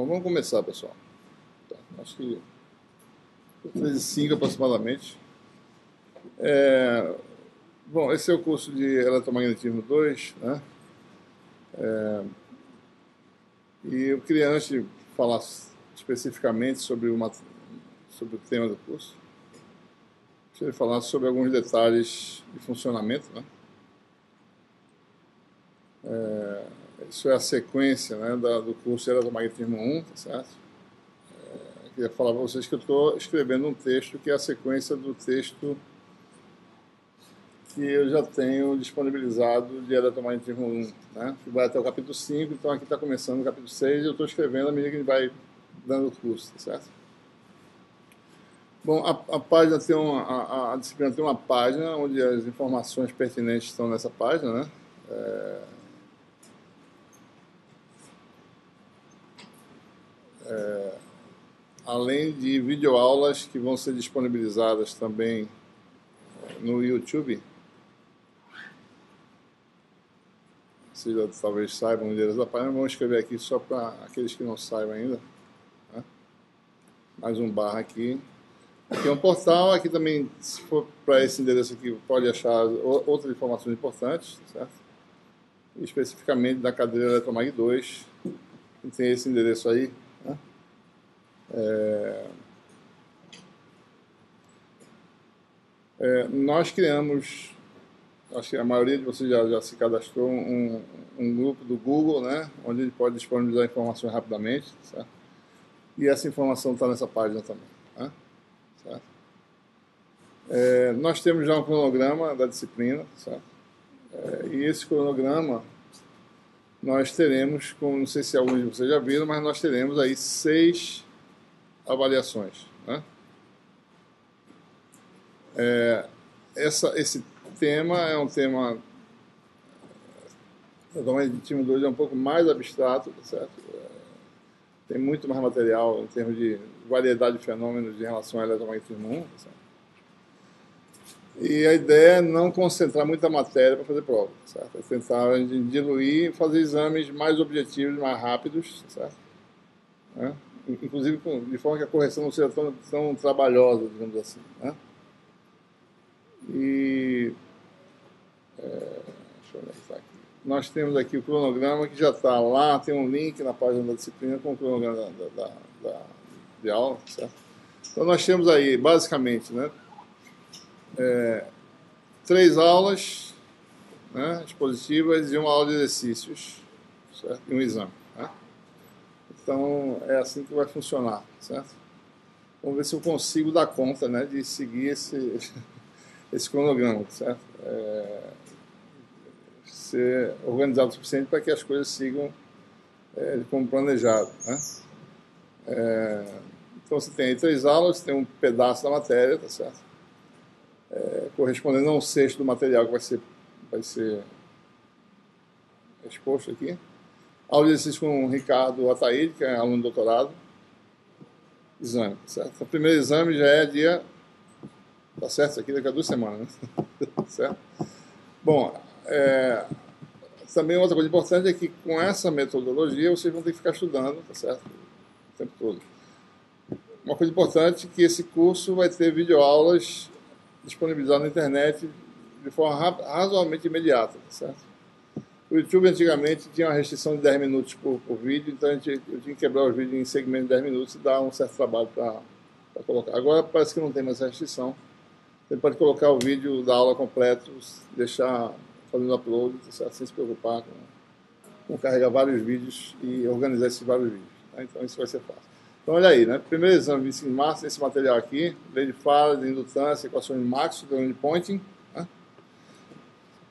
Bom, vamos começar, pessoal. Tá, acho que 13h05 aproximadamente. Bom, esse é o curso de Eletromagnetismo 2, né? E eu queria, antes de falar especificamente sobre o tema do curso, queria falar sobre alguns detalhes de funcionamento, né? Isso é a sequência, né, do curso de Eletromagnetismo 1, tá certo? Eu queria falar para vocês que eu estou escrevendo um texto que é a sequência do texto que eu já tenho disponibilizado de Eletromagnetismo 1, né? Que vai até o capítulo 5, então aqui está começando o capítulo 6 e eu estou escrevendo à medida que a gente vai dando o curso, tá certo? Bom, a página tem a disciplina tem uma página onde as informações pertinentes estão nessa página, né? Além de videoaulas que vão ser disponibilizadas também no YouTube. Vocês já talvez saibam o endereço da página, vamos escrever aqui só para aqueles que não saibam ainda, né? Mais um barra aqui. Aqui é um portal, aqui também, se for para esse endereço aqui, pode achar outras informações importantes, certo? E especificamente da cadeira Eletromag 2, que tem esse endereço aí, né? Nós criamos, acho que a maioria de vocês já se cadastrou, um grupo do Google, né? Onde ele pode disponibilizar informações rapidamente, certo? E essa informação está nessa página também, né? Certo? Nós temos já um cronograma da disciplina, certo? E esse cronograma nós teremos, como não sei se alguns de vocês já viram, mas nós teremos aí 6 avaliações, né? Esse tema é um tema, o time 2 é um pouco mais abstrato, certo? Tem muito mais material em termos de variedade de fenômenos em relação ao eletromagnetismo 1, certo? E a ideia é não concentrar muita matéria para fazer prova, certo? É tentar diluir e fazer exames mais objetivos, mais rápidos, certo? Inclusive de forma que a correção não seja tão trabalhosa, digamos assim, né? E deixa eu ver aqui. Nós temos aqui o cronograma que já está lá, tem um link na página da disciplina com o cronograma de aula, certo? Então nós temos aí, basicamente, né, 3 aulas, né, expositivas e uma aula de exercícios, certo? E um exame, né? Então é assim que vai funcionar, certo? Vamos ver se eu consigo dar conta, né, de seguir esse cronograma, certo? Ser organizado o suficiente para que as coisas sigam como planejado, né? Então você tem aí 3 aulas, tem um pedaço da matéria, tá certo? Correspondendo a 1/6 do material que vai ser exposto aqui. Aula de exercício com o Ricardo Ataíde, que é aluno de doutorado. Exame, certo? O primeiro exame já é dia... Tá certo? Isso aqui daqui a 2 semanas, né? Certo? Bom, também outra coisa importante é que com essa metodologia vocês vão ter que ficar estudando, tá certo? O tempo todo. Uma coisa importante é que esse curso vai ter videoaulas disponibilizadas na internet de forma razoavelmente imediata, tá certo? O YouTube antigamente tinha uma restrição de 10 minutos por vídeo, então eu tinha que quebrar os vídeos em segmentos de 10 minutos e dar um certo trabalho para colocar. Agora parece que não tem mais essa restrição. Você pode colocar o vídeo da aula completo, deixar fazendo upload, tá certo? Sem se preocupar com carregar vários vídeos e organizar esses vários vídeos, tá? Então isso vai ser fácil. Então olha aí, né? Primeiro exame, 25 de março, esse material aqui, lei de Faraday, de indutância, equações de Maxwell, teorema de Poynting, né?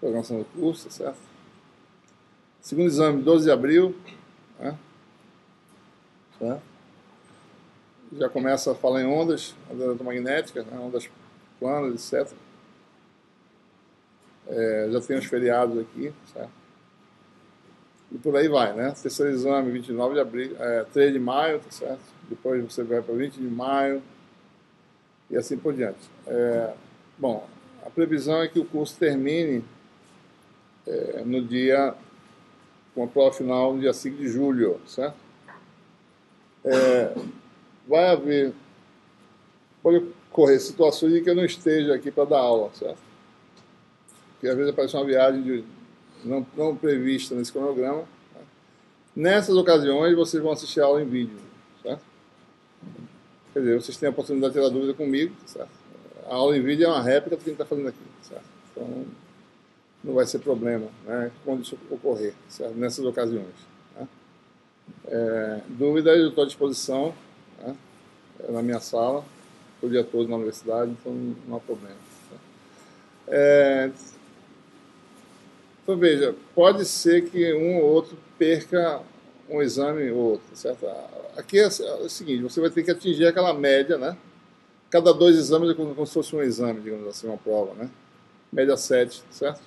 Programação do curso, tá certo? Segundo exame, 12 de abril, né? Certo? Já começa a falar em ondas eletromagnéticas, né? Ondas planas, etc. Já tem os feriados aqui, certo? E por aí vai, né? Terceiro exame, 29 de abril, 3 de maio, tá certo? Depois você vai para 20 de maio e assim por diante. Bom, a previsão é que o curso termine com a prova final no dia 5 de julho, certo? pode ocorrer situações em que eu não esteja aqui para dar aula, certo? Porque às vezes aparece uma viagem não prevista nesse cronograma. Né? Nessas ocasiões, vocês vão assistir a aula em vídeo, certo? Quer dizer, vocês têm a oportunidade de tirar dúvida comigo, certo? A aula em vídeo é uma réplica do que a gente está fazendo aqui, certo? Então, não vai ser problema, né, quando isso ocorrer, certo? Nessas ocasiões. Né? Dúvidas, eu estou à disposição, né, na minha sala, o dia todo na universidade, então não há problema. Então, veja, pode ser que um ou outro perca um exame ou outro, certo? Aqui é o seguinte, você vai ter que atingir aquela média, né? Cada 2 exames é como se fosse um exame, digamos assim, uma prova, né? Média 7, certo?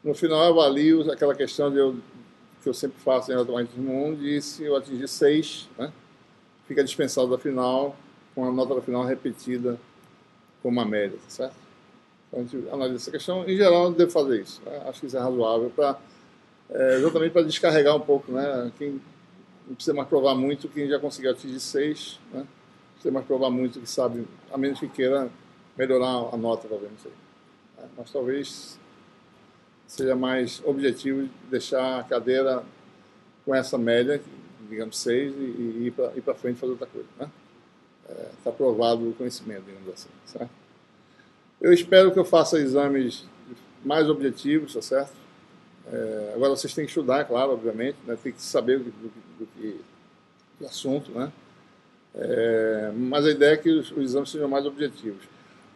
No final, eu avalio aquela questão que eu sempre faço em Eletromagnetismo 1, de se eu atingir 6, né? Fica dispensado da final, com a nota da final repetida com uma média, certo? Então, a gente analisa essa questão. Em geral, eu devo fazer isso. Né? Acho que isso é razoável, exatamente para descarregar um pouco, né? Quem não precisa mais provar muito, quem já conseguiu atingir 6, né? Não precisa mais provar muito que sabe, a menos que queira melhorar a nota, talvez, não sei. Mas talvez seja mais objetivo deixar a cadeira com essa média, digamos 6, e ir para frente e fazer outra coisa. Né? Está provado o conhecimento, digamos assim. Certo? Eu espero que eu faça exames mais objetivos, tá certo? Agora vocês têm que estudar, é claro, obviamente, né? Tem que saber do assunto, né? Mas a ideia é que os exames sejam mais objetivos.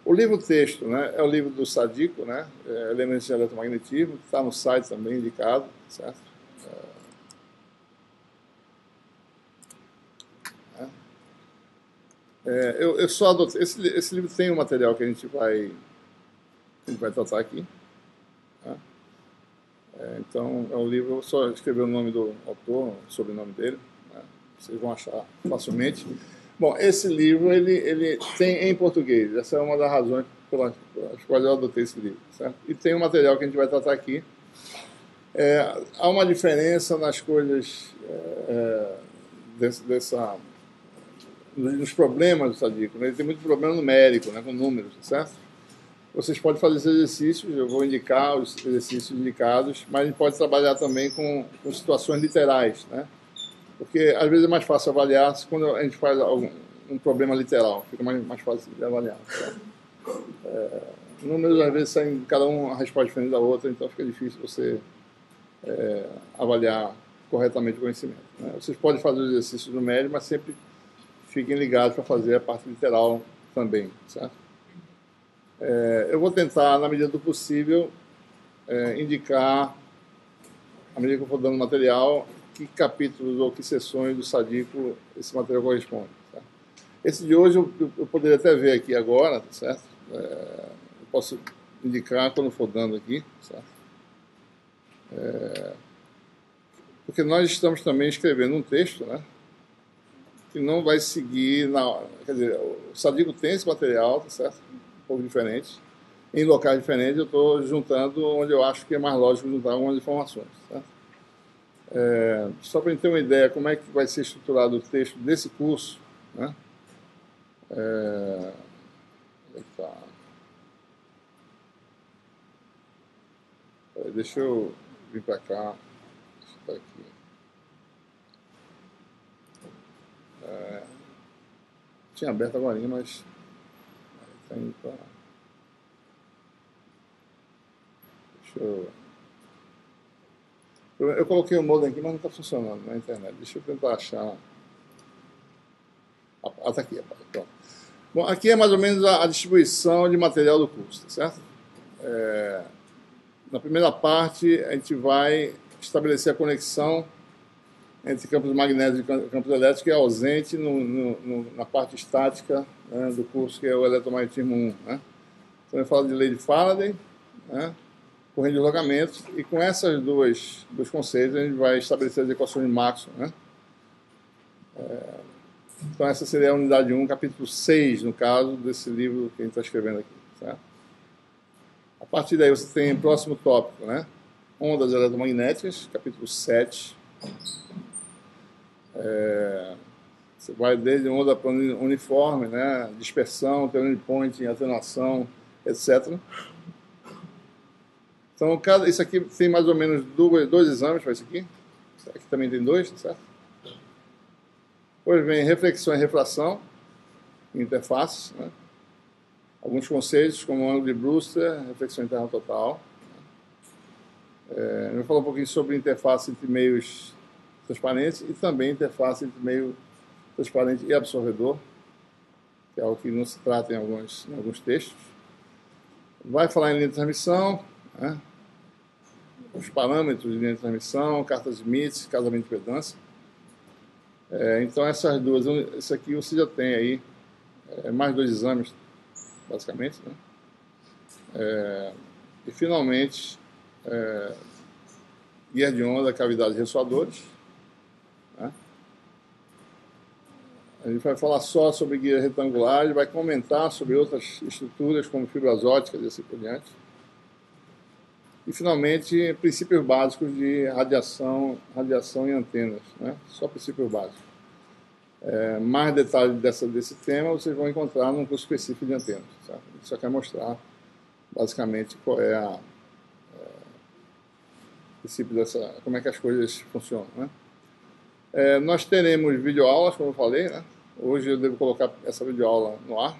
O livro-texto, né, é o livro do Sadico, né, Elementos de Eletromagnetismo, que está no site também indicado, certo? Eu só adotei. Esse livro tem um material que a gente vai tratar aqui. Tá? Então, é um livro, eu só escrevi o nome do autor, o sobrenome dele, né, vocês vão achar facilmente. Bom, esse livro ele tem em português. Essa é uma das razões pelas quais eu adotei esse livro. Certo? E tem um material que a gente vai tratar aqui. Há uma diferença nas coisas nos problemas do Sadico. Né? Ele tem muito problema numérico, né, com números, certo? Vocês podem fazer esses exercícios, eu vou indicar os exercícios indicados, mas a gente pode trabalhar também com situações literais, né? Porque às vezes é mais fácil avaliar quando a gente faz um problema literal, fica mais fácil de avaliar. Tá? Números às vezes saem cada um a resposta diferente da outra, então fica difícil você avaliar corretamente o conhecimento. Né? Vocês podem fazer os exercícios numéricos, mas sempre fiquem ligados para fazer a parte literal também, certo? Eu vou tentar, na medida do possível, indicar, à medida que eu for dando material, que capítulos ou que sessões do Sadico esse material corresponde. Certo? Esse de hoje eu poderia até ver aqui agora, certo? Eu posso indicar quando for dando aqui, certo? Porque nós estamos também escrevendo um texto, né? Que não vai seguir, quer dizer, o Sadico tem esse material, tá certo? Um pouco diferente. Em locais diferentes, eu estou juntando onde eu acho que é mais lógico juntar algumas informações, certo? Só para a gente ter uma ideia como é que vai ser estruturado o texto desse curso, né? Deixa eu vir para cá. Deixa eu aqui. Tinha aberto agora, mas está indo para... Deixa eu coloquei o modem aqui, mas não está funcionando na internet. Deixa eu tentar achar. Está aqui, pronto. Bom, aqui é mais ou menos a distribuição de material do curso, certo? Na primeira parte, a gente vai estabelecer a conexão entre campos magnéticos e campos elétricos, que é ausente na parte estática, né, do curso, que é o Eletromagnetismo 1. Né? Então, eu falo de lei de Faraday, né, corrente de deslocamento, e com esses dois conceitos, a gente vai estabelecer as equações de Maxwell. Né? Então, essa seria a unidade 1, capítulo 6, no caso, desse livro que a gente está escrevendo aqui. Certo? A partir daí, você tem o próximo tópico, né? Ondas eletromagnéticas, capítulo 7. Você vai desde onda para uniforme, né? Dispersão, turning point, atenuação, etc. Então, isso aqui tem mais ou menos dois exames para isso aqui. Aqui também tem dois, certo? Depois vem reflexão e refração, interface, né? Alguns conceitos, como o ângulo de Brewster, reflexão interna total. Eu vou falar um pouquinho sobre interface entre meios transparentes e também interface entre meio transparente e absorvedor, que é algo que não se trata em alguns textos. Vai falar em linha de transmissão, né? Os parâmetros de linha de transmissão, cartas de Smith, casamento de impedância. Então, essas duas, isso aqui você já tem aí mais dois exames, basicamente, né? E, finalmente, guia de onda, cavidades ressoadores. Né? A gente vai falar só sobre guia retangular, ele vai comentar sobre outras estruturas, como fibras óticas e assim por diante. E, finalmente, princípios básicos de radiação em antenas, né? Só princípios básicos. Mais detalhes desse tema vocês vão encontrar num curso específico de antenas. Certo? Só quer mostrar, basicamente, qual é o princípio como é que as coisas funcionam. Né? Nós teremos videoaulas, como eu falei, né? Hoje eu devo colocar essa videoaula no ar.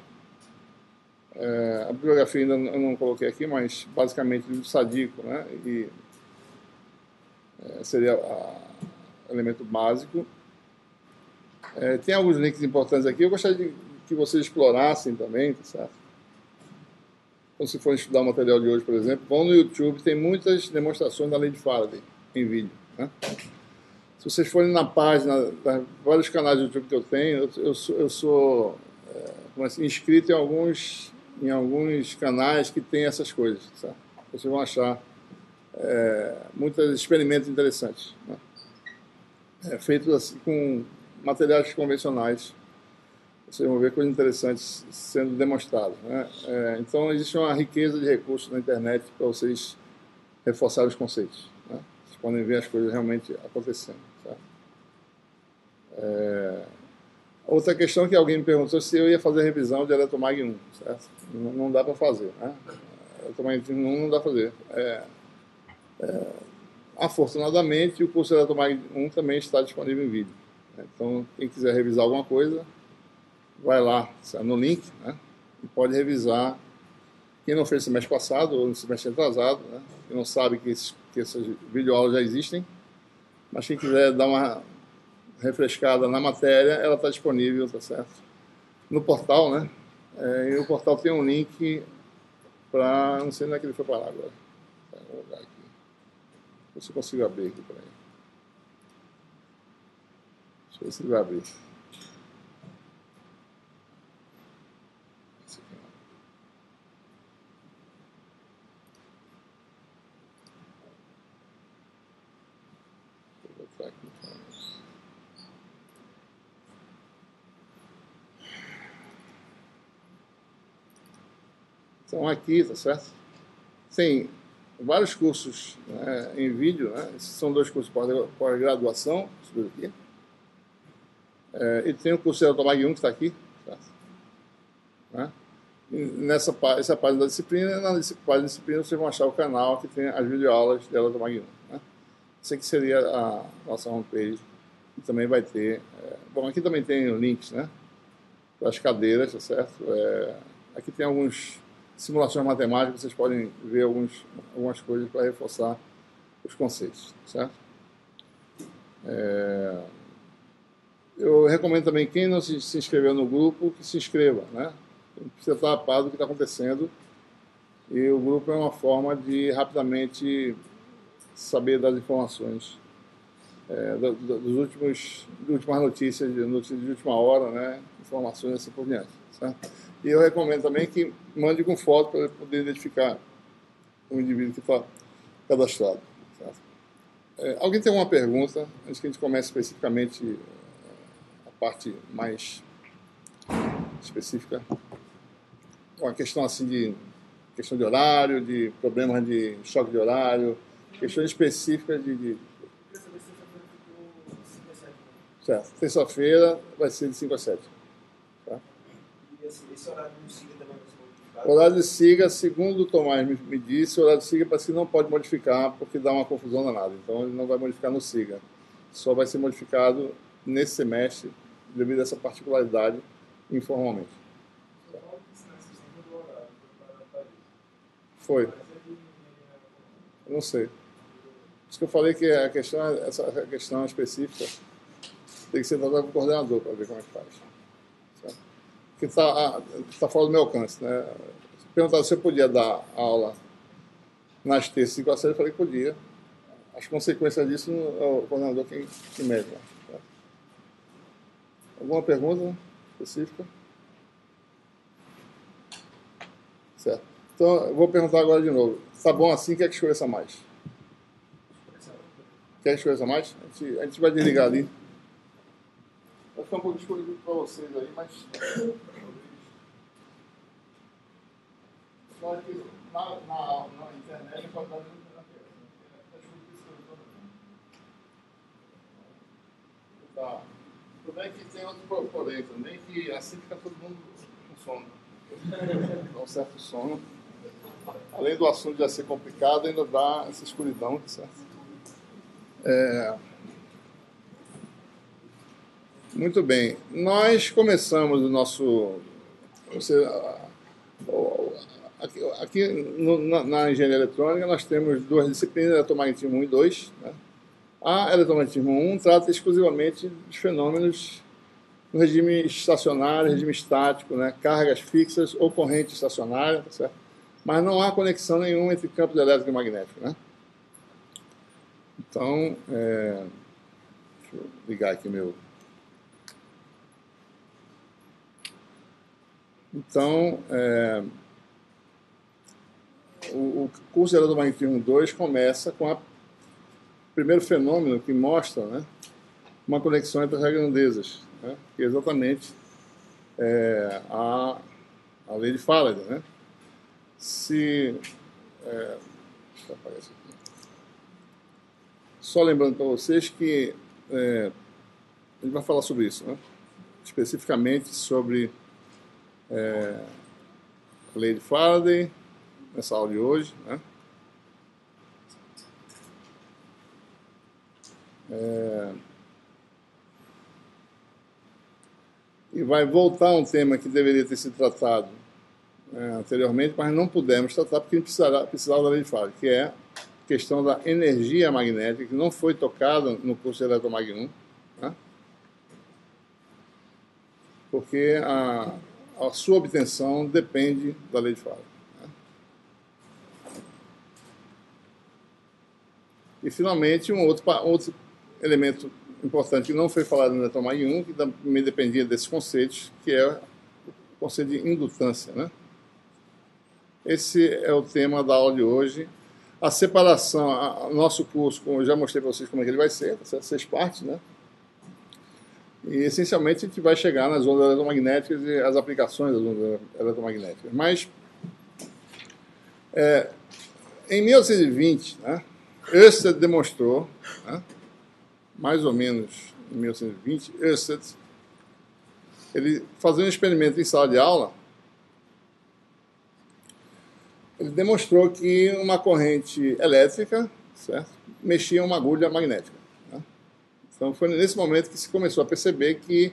A bibliografia ainda eu não coloquei aqui, mas basicamente o sadico, né? E seria o elemento básico. Tem alguns links importantes aqui. Eu gostaria que vocês explorassem também, tá certo? Quando se for estudar o material de hoje, por exemplo, vão no YouTube, tem muitas demonstrações da lei de Faraday em vídeo. Né? Se vocês forem na página, vários canais do YouTube que eu tenho, eu sou inscrito em alguns canais que tem essas coisas. Certo? Vocês vão achar muitos experimentos interessantes. Né? Feitos assim, com materiais convencionais. Vocês vão ver coisas interessantes sendo demonstradas. Né? Então, existe uma riqueza de recursos na internet para vocês reforçarem os conceitos. Né? Vocês podem ver as coisas realmente acontecendo. Certo? Outra questão que alguém me perguntou se eu ia fazer revisão de Eletromag 1. Certo? Não dá para fazer. Né? Eletromag 1 não dá para fazer. Afortunadamente, o curso de Eletromag 1 também está disponível em vídeo. Então, quem quiser revisar alguma coisa, vai lá no link, né? E pode revisar. Quem não fez semestre passado ou no semestre atrasado, né? Quem não sabe que essas videoaulas já existem, mas quem quiser dar uma refrescada na matéria, ela está disponível, tá certo? No portal, né? E o portal tem um link para... Não sei onde é que ele foi parar agora. Vou olhar aqui. Ver se eu consigo abrir aqui para ele. Deixa eu ver se ele vai abrir. Então, aqui, tá certo? Tem vários cursos, né, em vídeo, né? Esses são dois cursos por graduação, isso aqui. E tem o curso de Eletromag 1 que está aqui, certo? Né? Essa parte da disciplina, na parte da disciplina vocês vão achar o canal que tem as videoaulas de Eletromag 1. Né? Isso aqui seria a nossa homepage, que também vai ter... bom, aqui também tem links, né? Para as cadeiras, tá certo? Aqui tem algumas simulações matemáticas, vocês podem ver algumas coisas para reforçar os conceitos, certo? Eu recomendo também, quem não se inscreveu no grupo, que se inscreva, né? Precisa estar a par do que está acontecendo, e o grupo é uma forma de rapidamente saber das informações das últimas notícias de última hora, né? Informações assim por diante, certo? E eu recomendo também que mande com foto para poder identificar o indivíduo que está cadastrado. Certo? Alguém tem alguma pergunta? Antes que a gente comece especificamente a parte mais específica. Uma questão assim de horário, de problemas de choque de horário, questões específicas de Certo. Terça-feira vai ser de 5 às 7. Tá? E esse horário do SIGA também vai ser modificado? O horário de SIGA, segundo o Tomás me disse, o horário de SIGA parece que não pode modificar porque dá uma confusão danada. Então ele não vai modificar no SIGA. Só vai ser modificado nesse semestre devido a essa particularidade informalmente. Foi. Eu não sei. Por isso que eu falei que essa questão específica tem que ser tratada com o coordenador para ver como é que faz. Certo? Porque está fora do meu alcance. Né? Perguntaram se eu podia dar aula nas terças e quartas, eu falei que podia. As consequências disso é o coordenador que mede. Né? Certo? Alguma pergunta específica? Certo. Então, eu vou perguntar agora de novo. Tá bom assim, quer que escureça mais? Quer que escureça mais? A gente vai desligar ali. Vai ficar um pouco escuro para vocês aí, mas... Só que na internet pode estar dentro da tá. Tudo bem que tem outro porém também, que assim fica todo mundo com sono. Dá um certo sono. Além do assunto já ser complicado, ainda dá essa escuridão, certo? Muito bem. Nós começamos o nosso... Aqui na engenharia eletrônica nós temos duas disciplinas, eletromagnetismo 1 e 2. Né? A eletromagnetismo 1 trata exclusivamente dos fenômenos no regime estacionário, regime estático, né? Cargas fixas ou corrente estacionária, tá certo? Mas não há conexão nenhuma entre campos elétrico e magnético. Né? Então, deixa eu ligar aqui meu... Então, o curso de eletromagnetismo 2 começa com o primeiro fenômeno que mostra, né, uma conexão entre as grandezas, né, que é exatamente a lei de Faraday. Né? Deixa eu aparecer aqui. Só lembrando para vocês que a gente vai falar sobre isso, né? Especificamente sobre a lei de Faraday, nessa aula de hoje. Né? E vai voltar a um tema que deveria ter sido tratado anteriormente, mas não pudemos tratar porque precisava da lei de Faraday, que é a questão da energia magnética, que não foi tocada no curso de eletromagnetismo 1, né? Porque a sua obtenção depende da lei de Faraday. Né? E, finalmente, um outro elemento importante que não foi falado no eletromagnetismo 1, que também dependia desses conceitos, que é o conceito de indutância. Né? Esse é o tema da aula de hoje. A separação, nosso curso, como eu já mostrei para vocês como é que ele vai ser, 6 partes, né? E, essencialmente, a gente vai chegar nas ondas eletromagnéticas e as aplicações das ondas eletromagnéticas. Mas, em 1920, né, Ørsted demonstrou, né, mais ou menos em 1920, Ørsted, ele fazendo um experimento em sala de aula, ele demonstrou que uma corrente elétrica, certo, mexia uma agulha magnética. Então, foi nesse momento que se começou a perceber que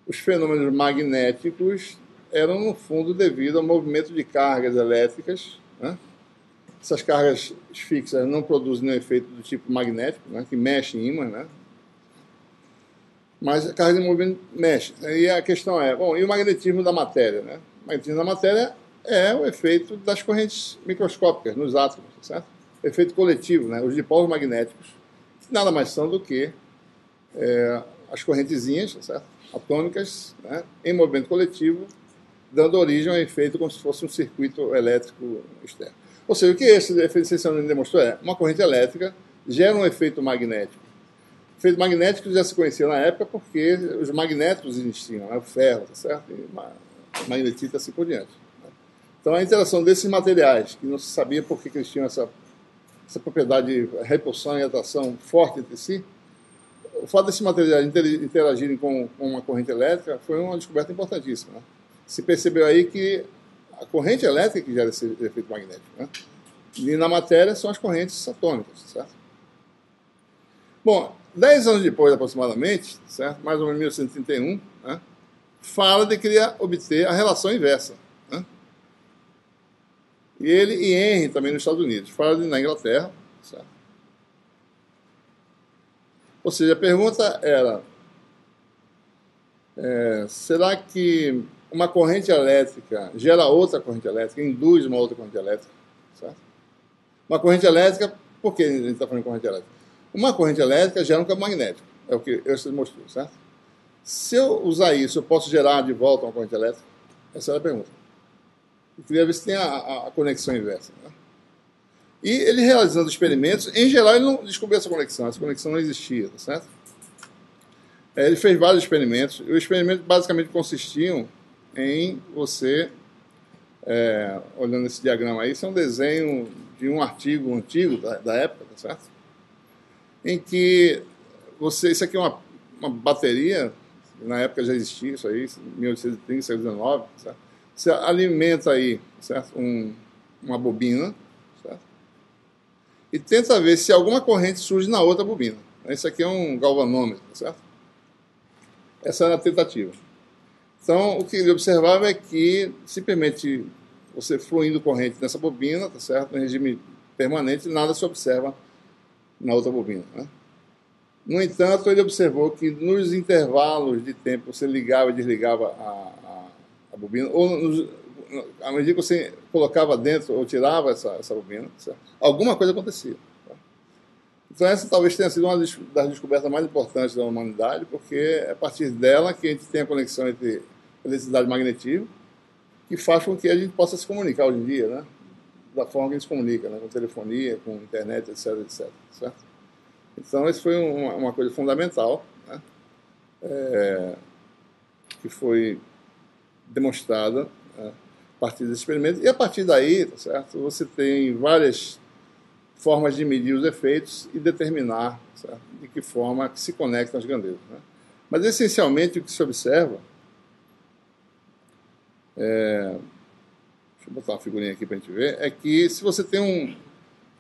os fenômenos magnéticos eram, no fundo, devido ao movimento de cargas elétricas. Né? Essas cargas fixas não produzem nenhum efeito do tipo magnético, né? Que mexe em ímã, né? Mas a carga de movimento mexe. E a questão é, bom, e o magnetismo da matéria? Né? O magnetismo da matéria é o efeito das correntes microscópicas nos átomos, certo? O efeito coletivo, né? Os dipolos magnéticos, que nada mais são do que as correntezinhas, certo? Atômicas, né? Em movimento coletivo, dando origem a um efeito como se fosse um circuito elétrico externo. Ou seja, o que esse efeito essencialmente demonstrou é uma corrente elétrica gera um efeito magnético. O efeito magnético já se conhecia na época porque os magnetos existiam, né? O ferro, certo? E magnetita assim por diante. Né? Então, a interação desses materiais, que não se sabia por que eles tinham essa propriedade de repulsão e atração forte entre si, o fato desses materiais interagirem com uma corrente elétrica foi uma descoberta importantíssima. Né? Se percebeu aí que a corrente elétrica que gera esse efeito magnético. Né? E na matéria são as correntes atômicas, certo? Bom, 10 anos depois, aproximadamente, certo? Mais ou menos 1931, né? Fala de querer obter a relação inversa. Né? E ele e Henry, também nos Estados Unidos, fala na Inglaterra, certo? Ou seja, a pergunta era, será que uma corrente elétrica gera outra corrente elétrica, induz uma outra corrente elétrica? Certo? Uma corrente elétrica, por que a gente está falando de corrente elétrica? Uma corrente elétrica gera um campo magnético, é o que eu mostrou, certo? Se eu usar isso, eu posso gerar de volta uma corrente elétrica? Essa era a pergunta. Eu queria ver se tem a conexão inversa. Né? E ele realizando experimentos, em geral ele não descobriu essa conexão não existia, tá certo? Ele fez vários experimentos, e os experimentos basicamente consistiam em você, olhando esse diagrama aí, isso é um desenho de um artigo antigo da época, tá certo? Em que isso aqui é uma bateria, na época já existia isso aí, 1830, século XIX, certo? Você alimenta aí, certo? Uma bobina, certo? E tenta ver se alguma corrente surge na outra bobina. Isso aqui é um galvanômetro, certo? Essa era a tentativa. Então, o que ele observava é que simplesmente você fluindo corrente nessa bobina, tá certo? Em regime permanente, nada se observa na outra bobina. Né? No entanto, ele observou que nos intervalos de tempo você ligava e desligava a bobina, ou à medida que você colocava dentro ou tirava essa bobina, certo? Alguma coisa acontecia. Tá? Então essa talvez tenha sido uma das descobertas mais importantes da humanidade, porque é a partir dela que a gente tem a conexão entre eletricidade e magnetismo, que faz com que a gente possa se comunicar hoje em dia, né? Da forma que a gente se comunica, né? Com telefonia, com internet, etc, etc. Certo? Então, isso foi uma coisa fundamental, né? Que foi demonstrada, né? A partir desse experimento. E a partir daí, tá certo? Você tem várias formas de medir os efeitos e determinar, certo? De que forma que se conectam as grandezas. Né? Mas, essencialmente, o que se observa deixa eu botar uma figurinha aqui para a gente ver, é que se você tem um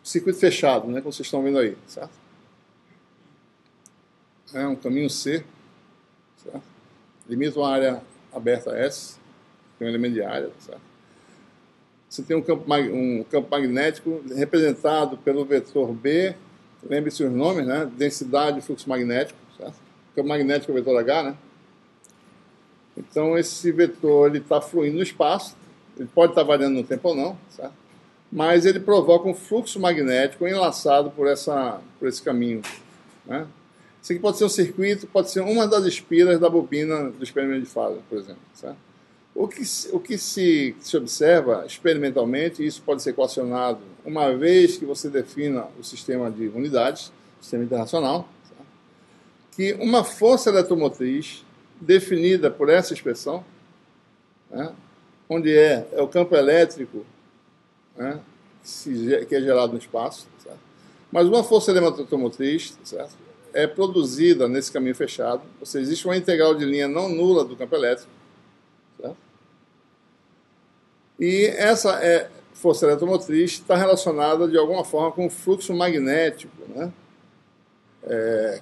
circuito fechado, né, como vocês estão vendo aí, certo? É um caminho C, certo? Limita uma área aberta S, tem um elemento de área, certo? Você tem um campo magnético representado pelo vetor B, lembre-se os nomes, né? Densidade e fluxo magnético, certo? O campo magnético é o vetor H, né? Então esse vetor ele está fluindo no espaço, ele pode estar variando no tempo ou não, certo? Mas ele provoca um fluxo magnético enlaçado por esse caminho. Né? Isso aqui pode ser um circuito, pode ser uma das espiras da bobina do experimento de Faraday, por exemplo. Certo? O que se observa experimentalmente, e isso pode ser equacionado uma vez que você defina o sistema de unidades, sistema internacional, certo? Que uma força eletromotriz definida por essa expressão, né? Onde é o campo elétrico, né? Que é gerado no espaço, certo? Mas uma força eletromotriz, certo? É produzida nesse caminho fechado, ou seja, existe uma integral de linha não nula do campo elétrico, certo? E essa força eletromotriz está relacionada de alguma forma com o fluxo magnético, né?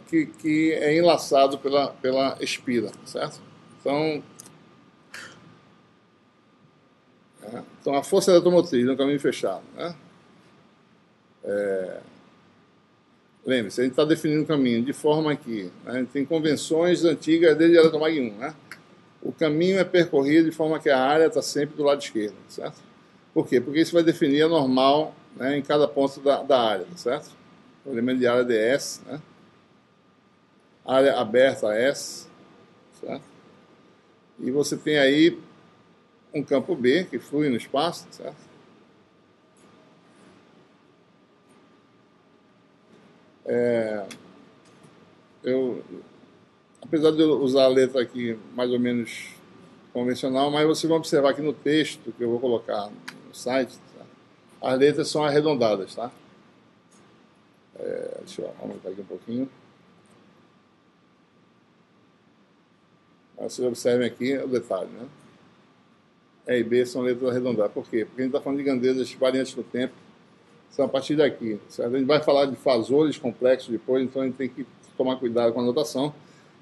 Que é enlaçado pela espira, certo? Então a força eletromotriz no caminho fechado, né? Lembre-se, a gente está definindo um caminho de forma que, né, a gente tem convenções antigas desde a Eletromag 1, né? O caminho é percorrido de forma que a área está sempre do lado esquerdo, certo? Por quê? Porque isso vai definir a normal, né, em cada ponto da área, certo? O elemento de área ds, né? Área aberta S, certo? E você tem aí um campo B que flui no espaço, certo? Apesar de eu usar a letra aqui mais ou menos convencional, mas vocês vão observar aqui no texto que eu vou colocar no site, tá? As letras são arredondadas, tá? Deixa eu aumentar aqui um pouquinho. Vocês observem aqui o detalhe, né? E e B são letras arredondadas. Por quê? Porque a gente está falando de grandezas variantes no tempo. São a partir daqui, certo? A gente vai falar de fasores complexos depois, então a gente tem que tomar cuidado com a notação.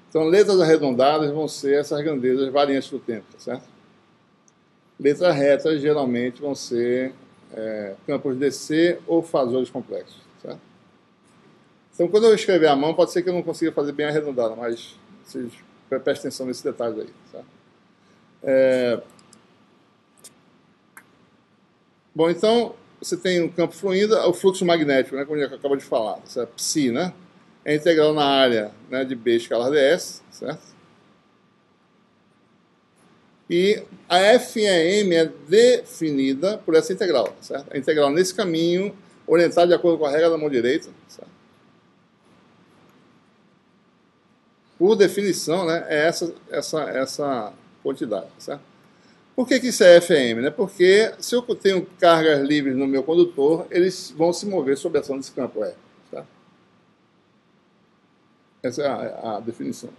Então, letras arredondadas vão ser essas grandezas variantes do tempo, certo? Letras retas, geralmente, vão ser campos DC ou fasores complexos, certo? Então, quando eu escrever à mão, pode ser que eu não consiga fazer bem arredondada, mas vocês prestem atenção nesses detalhes aí, certo? Bom, então, você tem um campo fluindo, o fluxo magnético, né, como a gente acabou de falar, certo? Psi, né? É integral na área, né, de B escalar ds, certo? E a F e a M é definida por essa integral, certo? A integral nesse caminho, orientada de acordo com a regra da mão direita, certo? Por definição, né, é essa quantidade, certo? Por que isso é FM? Né? Porque se eu tenho cargas livres no meu condutor, eles vão se mover sob a ação desse campo E. Tá? Essa é a definição.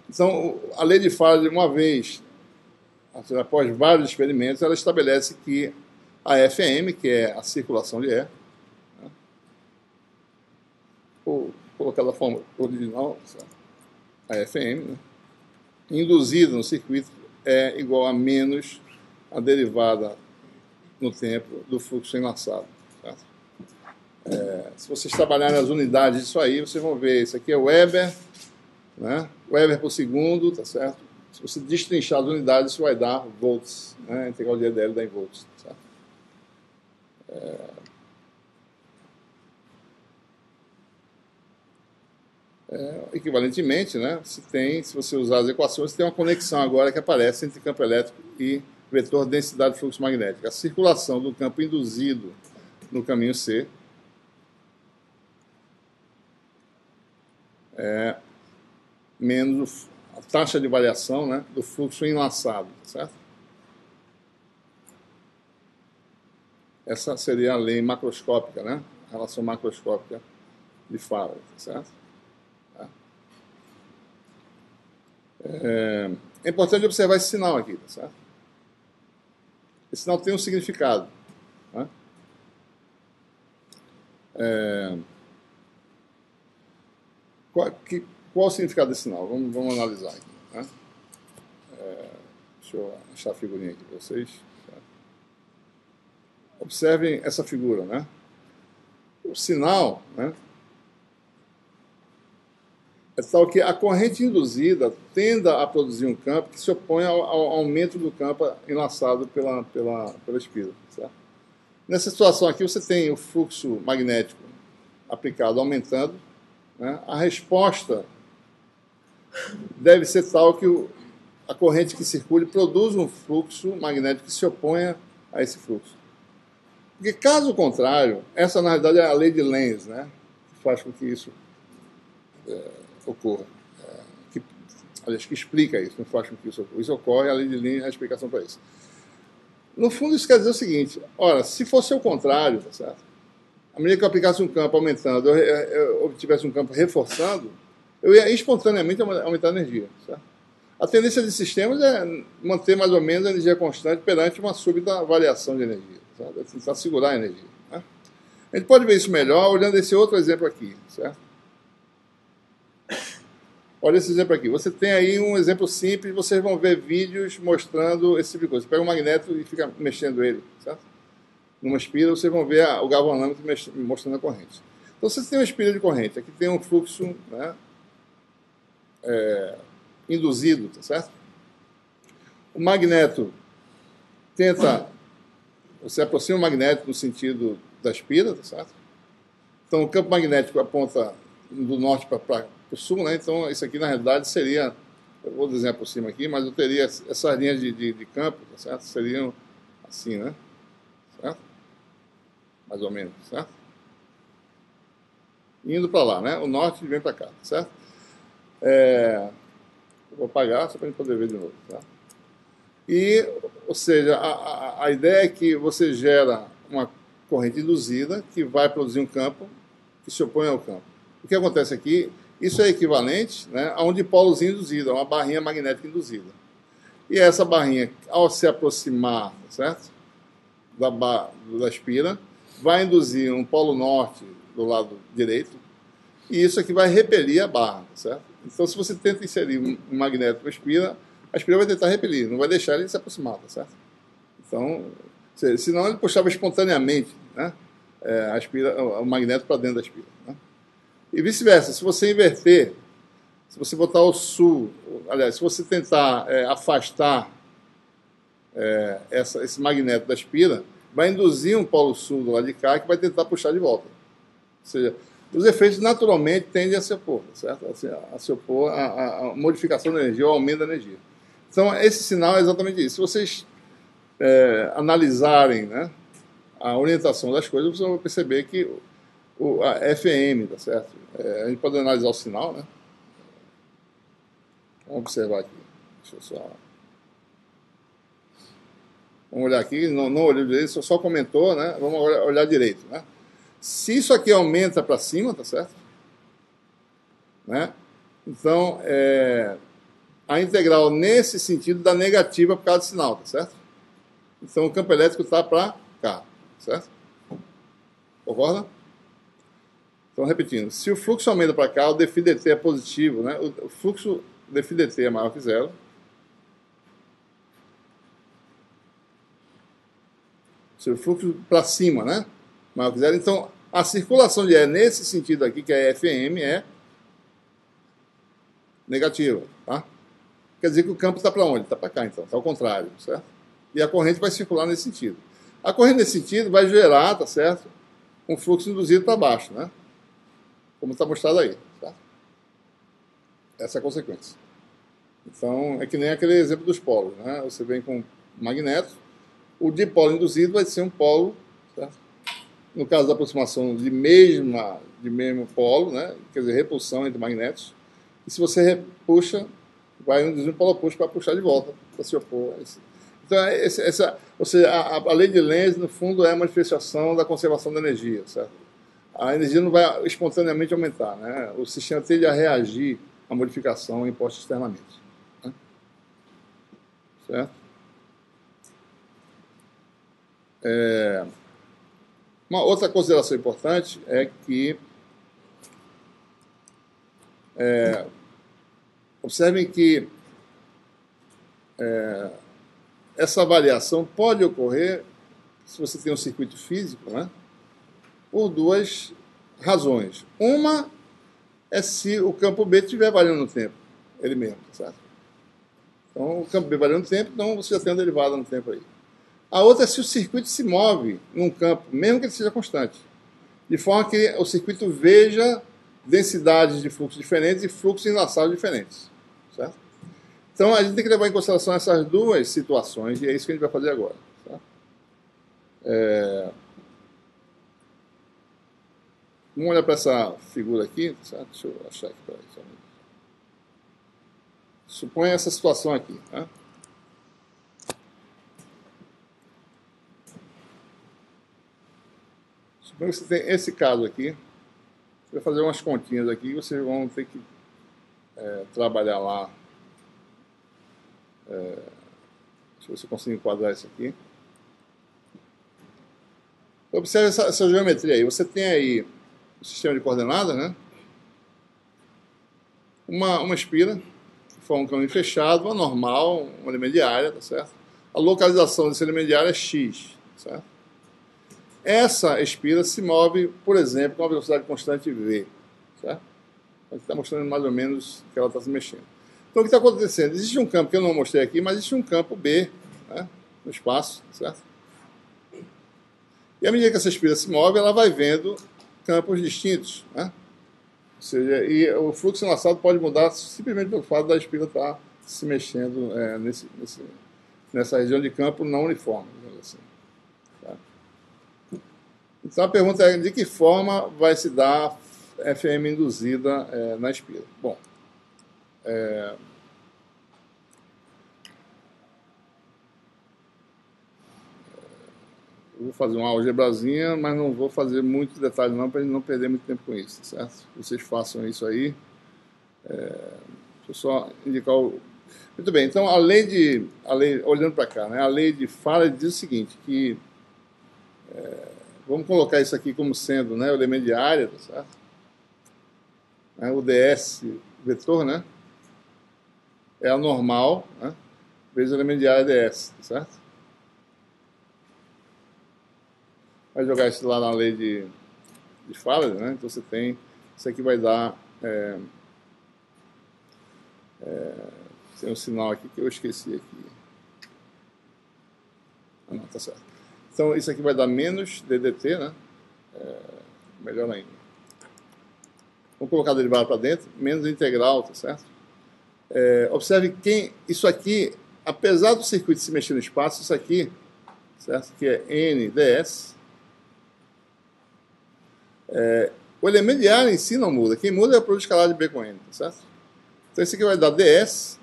Então, a lei de Faraday, uma vez, após vários experimentos, ela estabelece que a FM, que é a circulação de E, né? Vou colocar da forma original, a FM, né? Induzida no circuito, é igual a menos a derivada no tempo do fluxo enlaçado. Certo? Se vocês trabalharem as unidades disso aí, vocês vão ver, isso aqui é Weber, né? Weber por segundo, tá certo? Se você destrinchar as unidades, isso vai dar volts, né? A integral de EDL dá em volts, certo? Equivalentemente, né, se você usar as equações, tem uma conexão agora que aparece entre campo elétrico e vetor densidade de fluxo magnético. A circulação do campo induzido no caminho C é menos a taxa de variação, né, do fluxo enlaçado, certo? Essa seria a lei macroscópica, né, a relação macroscópica de Faraday, certo? É importante observar esse sinal aqui, tá certo? Esse sinal tem um significado. Né? Qual o significado desse sinal? Vamos analisar aqui. Né? Deixa eu achar a figurinha aqui para vocês. Certo? Observem essa figura, né? O sinal, né, é tal que a corrente induzida tenda a produzir um campo que se opõe ao aumento do campo enlaçado pela espira. Certo? Nessa situação aqui, você tem o fluxo magnético aplicado aumentando, né? A resposta deve ser tal que a corrente que circule produz um fluxo magnético que se oponha a esse fluxo. Porque, caso contrário, essa, na realidade, é a lei de Lenz, né, que faz com que isso ocorra. Que explica isso, não faz com que isso ocorra. Isso ocorre, a lei de Lenz é a explicação para isso. No fundo, isso quer dizer o seguinte: ora, se fosse o contrário, tá certo? À medida que eu aplicasse um campo aumentando, eu obtivesse um campo reforçando, eu ia espontaneamente aumentar a energia. Certo? A tendência de sistemas é manter mais ou menos a energia constante perante uma súbita variação de energia. Certo? É tentar segurar a energia. Né? A gente pode ver isso melhor olhando esse outro exemplo aqui. Certo? Olha esse exemplo aqui. Você tem aí um exemplo simples, vocês vão ver vídeos mostrando esse tipo de coisa. Você pega um magneto e fica mexendo ele, certo? Numa espira, vocês vão ver o galvanômetro mostrando a corrente. Então, você tem uma espira de corrente. Aqui tem um fluxo, né, induzido, tá certo? O magneto você aproxima o magneto no sentido da espira, tá certo? Então, o campo magnético aponta do norte para o sul, né? Então, isso aqui, na realidade, seria... Eu vou desenhar por cima aqui, mas eu teria essas linhas de campo, tá certo? Seriam assim, né? Certo? Mais ou menos, certo? Indo para lá, né? O norte vem para cá, certo? Eu vou apagar só para a gente poder ver de novo, tá? Ou seja, a ideia é que você gera uma corrente induzida que vai produzir um campo que se opõe ao campo. O que acontece aqui Isso é equivalente, né, a um dipolozinho induzido, a uma barrinha magnética induzida. E essa barrinha, ao se aproximar, certo, da espira, vai induzir um polo norte do lado direito, e isso aqui vai repelir a barra, certo? Então, se você tenta inserir um magneto para a espira vai tentar repelir, não vai deixar ele se aproximar, certo? Então, senão ele puxava espontaneamente, né, o magneto para dentro da espira, né? E vice-versa, se você inverter, se você botar o sul, aliás, se você tentar afastar esse magneto da espira, vai induzir um polo sul do lado de cá que vai tentar puxar de volta. Ou seja, os efeitos naturalmente tendem a se opor, certo? A se opor à modificação da energia, ao aumento da energia. Então, esse sinal é exatamente isso. Se vocês analisarem, né, a orientação das coisas, vocês vão perceber que a FM, tá certo? A gente pode analisar o sinal, né? Vamos observar aqui. Deixa eu só... Vamos olhar aqui, não olhou direito, só comentou, né? Vamos olhar direito, né? Se isso aqui aumenta para cima, tá certo? Né? Então, a integral nesse sentido dá negativa por causa do sinal, tá certo? Então, o campo elétrico está para cá, certo? Concorda? Então, repetindo, se o fluxo aumenta para cá, o dφdt é positivo, né? O fluxo dφdt é maior que zero. Se o fluxo para cima, né, maior que zero, então a circulação de ar nesse sentido aqui, que é FM, é negativa, tá? Quer dizer que o campo está para onde? Está para cá, então, está ao contrário, certo? E a corrente vai circular nesse sentido. A corrente nesse sentido vai gerar, tá certo, um fluxo induzido para baixo, né? Como está mostrado aí, tá? Essa é a consequência. Então, é que nem aquele exemplo dos polos, né? Você vem com magneto, o dipolo induzido vai ser um polo, certo? No caso da aproximação de mesmo polo, né? Quer dizer, repulsão entre magnetos. E se você repuxa, vai induzir um polo oposto para puxar de volta, para se opor a esse. Então, ou seja, a lei de Lenz, no fundo, é a manifestação da conservação da energia, certo? A energia não vai espontaneamente aumentar, né? O sistema tende a reagir à modificação imposta externamente, né? Certo? Uma outra consideração importante é que observem que essa variação pode ocorrer se você tem um circuito físico, né, por duas razões. Uma é se o campo B estiver variando no tempo, ele mesmo, certo? Então, o campo B variando no tempo, então você já tem uma derivada no tempo aí. A outra é se o circuito se move num campo, mesmo que ele seja constante, de forma que o circuito veja densidades de fluxo diferentes e fluxos enlaçados diferentes, certo? Então, a gente tem que levar em consideração essas duas situações, e é isso que a gente vai fazer agora, certo? Vamos olhar para essa figura aqui, certo? Deixa eu achar aqui para isso. Suponha essa situação aqui, né? Suponha que você tem esse caso aqui. Você vai fazer umas continhas aqui e vocês vão ter que trabalhar lá. Deixa eu ver se eu consigo enquadrar isso aqui. Observe essa geometria aí. Você tem aí o sistema de coordenadas, né? Uma espira, que forma um caminho fechado, anormal, um elemento de área, tá certo? A localização desse elemento de área é x, certo? Essa espira se move, por exemplo, com uma velocidade constante v, certo? Aqui está mostrando mais ou menos que ela está se mexendo. Então, o que está acontecendo? Existe um campo que eu não mostrei aqui, mas existe um campo B, né, no espaço, certo? E à medida que essa espira se move, ela vai vendo campos distintos, né? Ou seja, e o fluxo enlaçado pode mudar simplesmente pelo fato da espira estar se mexendo nessa região de campo não uniforme, assim. Tá? Então a pergunta é de que forma vai se dar a FM induzida na espira? Bom, eu vou fazer uma algebrazinha, mas não vou fazer muito detalhe não, para a gente não perder muito tempo com isso, certo? Vocês façam isso aí. Deixa eu só indicar o... Muito bem, então olhando para cá, né, a lei de Faraday diz o seguinte, que vamos colocar isso aqui como sendo, né, o elemento de área, tá certo? O ds vetor, né, é a normal, né, vezes o elemento de área ds, tá certo? Vai jogar isso lá na lei de Faraday, né, então você tem, isso aqui vai dar, tem um sinal aqui que eu esqueci aqui. Ah, não, tá certo. Então, isso aqui vai dar menos DDT, né? Melhor ainda. Vamos colocar a derivada para dentro, menos a integral, tá certo? Observe que isso aqui, apesar do circuito se mexer no espaço, isso aqui, certo? Que é NDS, o elemento de área em si não muda. Quem muda é o produto escalar de B com N, tá certo? Então, isso aqui vai dar DS,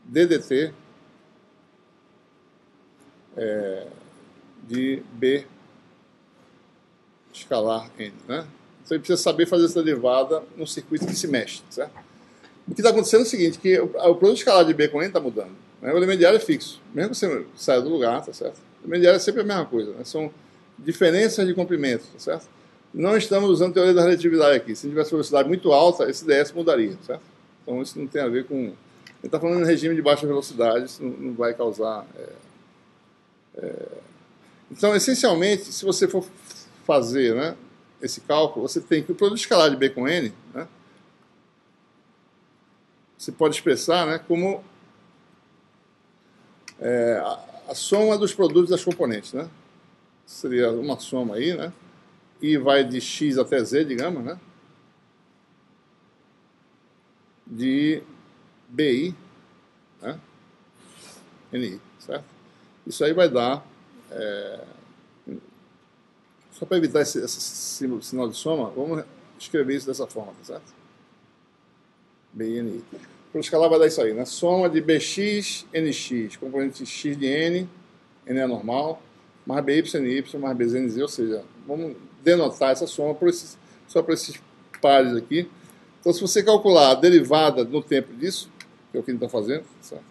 DDT, de B escalar N, né? Então, ele precisa saber fazer essa derivada num circuito que se mexe, certo? O que está acontecendo é o seguinte, que o produto escalar de B com N está mudando, né? O elemento de área é fixo. Mesmo que você saia do lugar, tá certo? O elemento de área é sempre a mesma coisa, né? São diferenças de comprimento, tá certo? Não estamos usando a teoria da relatividade aqui. Se tivesse velocidade muito alta, esse ds mudaria, certo? Então, isso não tem a ver com... Ele está falando em regime de baixa velocidade, isso não vai causar... Então, essencialmente, se você for fazer, né, esse cálculo, você tem que o produto escalar de B com N, né, você pode expressar, né, como a soma dos produtos das componentes, né? Seria uma soma aí, né? E vai de x até z, digamos, né? De BI, né? NI, certo? Isso aí vai dar... Só para evitar esse sinal de soma, vamos escrever isso dessa forma, tá certo? BNI. Para escalar vai dar isso aí, né? Soma de BX, NX, componente X de N, N é normal, mais BY, NY, mais BZ, NZ, ou seja, vamos denotar essa soma só para esses pares aqui. Então, se você calcular a derivada no tempo disso, que é o que ele está fazendo, certo?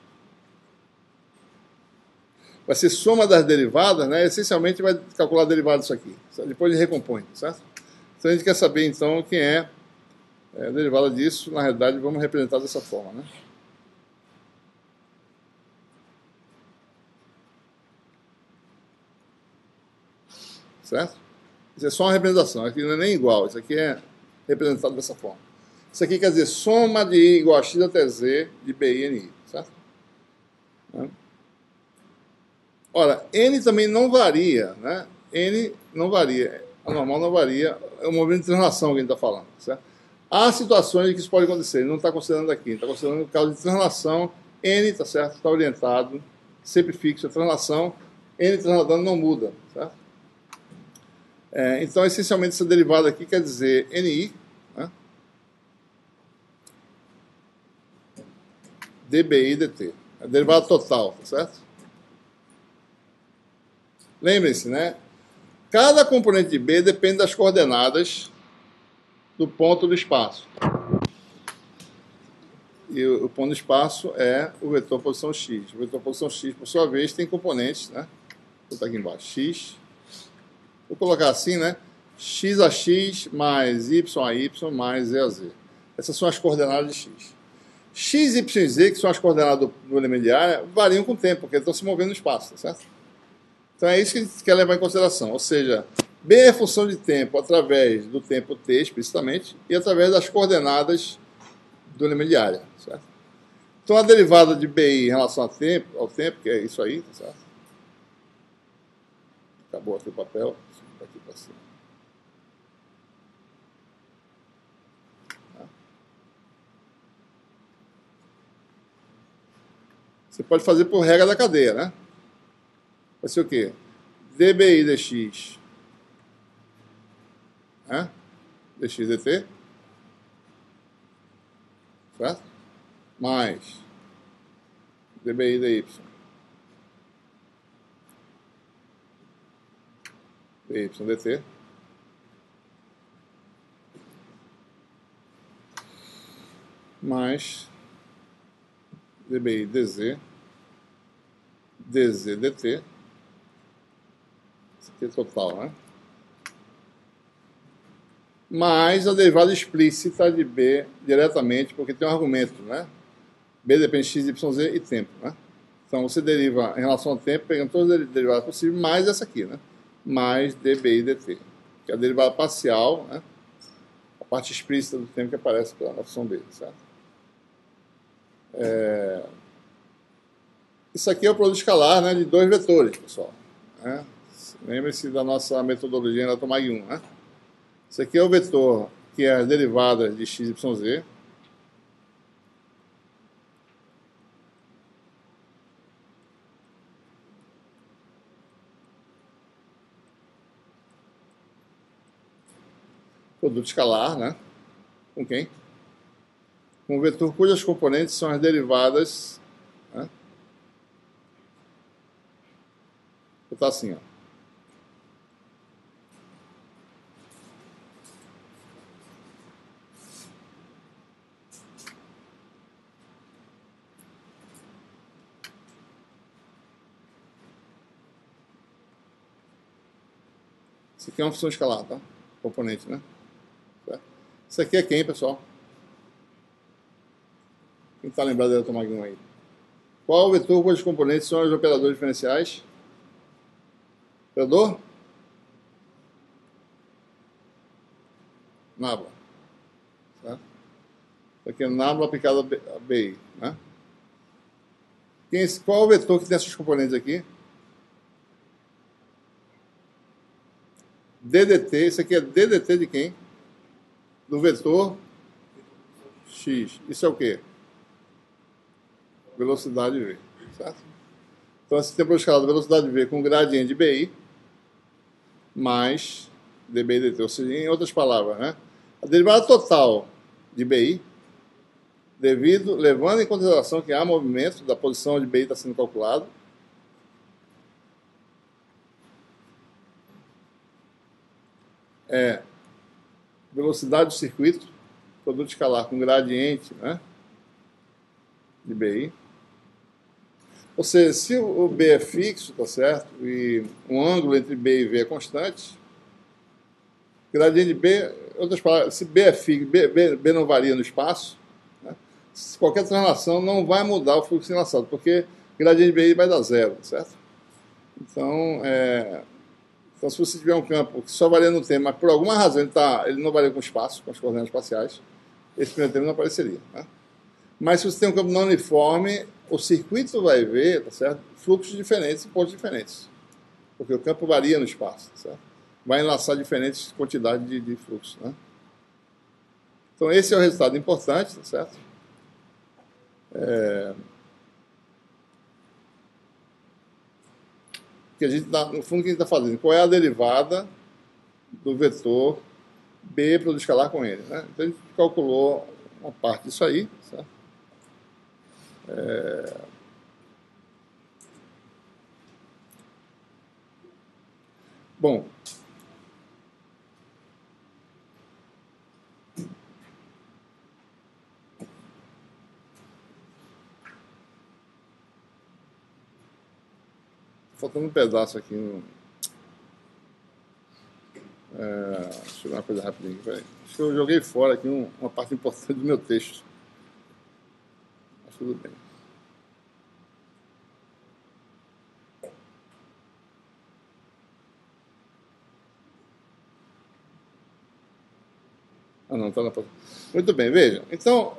Vai ser soma das derivadas, né? Essencialmente vai calcular a derivada disso aqui. Depois ele recompõe, certo? Então a gente quer saber então quem é a derivada disso. Na realidade, vamos representar dessa forma, né? Certo? Isso é só uma representação. Aqui não é nem igual. Isso aqui é representado dessa forma. Isso aqui quer dizer soma de I igual a x até z de BI e NI, certo? Ora, N também não varia, né? N não varia, a normal não varia, é o movimento de translação que a gente está falando, certo? Há situações em que isso pode acontecer, ele não está considerando aqui, está considerando o caso de translação, N, tá certo? Está orientado, sempre fixo, a translação, N transladando não muda, certo? Então, essencialmente, essa derivada aqui quer dizer NI, né? dBi dt, a derivada total, tá certo? Lembrem-se, né? Cada componente de B depende das coordenadas do ponto do espaço. E o ponto do espaço é o vetor posição x. O vetor posição x, por sua vez, tem componentes, né? Vou botar aqui embaixo. X. Vou colocar assim, né? X a x mais y a y mais z a z. Essas são as coordenadas de x. X, y e z, que são as coordenadas do elemento de área, variam com o tempo, porque eles estão se movendo no espaço, tá certo? Então é isso que a gente quer levar em consideração. Ou seja, B é função de tempo através do tempo t, explicitamente, e através das coordenadas do elemento de área, certo? Então a derivada de BI em relação ao tempo, que é isso aí, tá certo? Acabou aqui o papel, aqui para cima. Você pode fazer por regra da cadeia, né? Vai ser o quê? dBi dx, né? dx dt, certo? Mais dBi dy, dy dt, mais dBi dz, dz dt, isso aqui é total, né? Mais a derivada explícita de B diretamente, porque tem um argumento, né? B depende de x, y, z e tempo, né? Então você deriva em relação ao tempo, pegando todas as derivadas possíveis, mais essa aqui, né? Mais dBi dt, que é a derivada parcial, né? A parte explícita do tempo que aparece pela função B, certo? Isso aqui é o produto escalar, né, de dois vetores, pessoal. Né? Lembre-se da nossa metodologia na Tomag 1, né? Isso aqui é o vetor que é as derivadas de x, y, z. Produto escalar, né? Com quem? Com o vetor cujas componentes são as derivadas, né? Vou botar assim, ó. Isso aqui é uma função escalar, tá? Componente, né? Certo? Isso aqui é quem, pessoal? Quem está lembrado da Tomag 1 aí? Qual o vetor cujos componentes são os operadores diferenciais? Operador? Nabla. Certo? Isso aqui é nabla aplicado a BI, né? Qual é o vetor que tem esses componentes aqui? DDT, isso aqui é DDT de quem? Do vetor X. Isso é o quê? Velocidade V, certo? Então, esse tempo escalado velocidade V com gradiente de BI mais dBi dt, ou seja, em outras palavras, né? A derivada total de BI, levando em consideração que há movimento da posição onde BI está sendo calculado, é velocidade do circuito, produto escalar com gradiente, né, de BI. Ou seja, se o B é fixo, tá certo? E o ângulo entre B e V é constante, gradiente de B, outras palavras, se B é fixo, B não varia no espaço, né, qualquer translação não vai mudar o fluxo enlaçado, porque gradiente de BI vai dar zero, certo? Então, então, se você tiver um campo que só varia no tempo, mas por alguma razão ele não varia com o espaço, com as coordenadas espaciais, esse primeiro termo não apareceria, né? Mas se você tem um campo não uniforme, o circuito vai ver, tá certo? Fluxos diferentes em pontos diferentes. Porque o campo varia no espaço, tá certo? Vai enlaçar diferentes quantidades de fluxo, né? Então esse é o resultado importante, tá certo? Que a gente no fundo, o que a gente está fazendo? Qual é a derivada do vetor B para o escalar com ele, né? Então a gente calculou uma parte disso aí, certo? Bom, faltando um pedaço aqui. Deixa eu ver uma coisa rapidinho. Peraí. Acho que eu joguei fora aqui uma parte importante do meu texto. Mas tudo bem. Ah, não, está na próxima. Muito bem, veja. Então,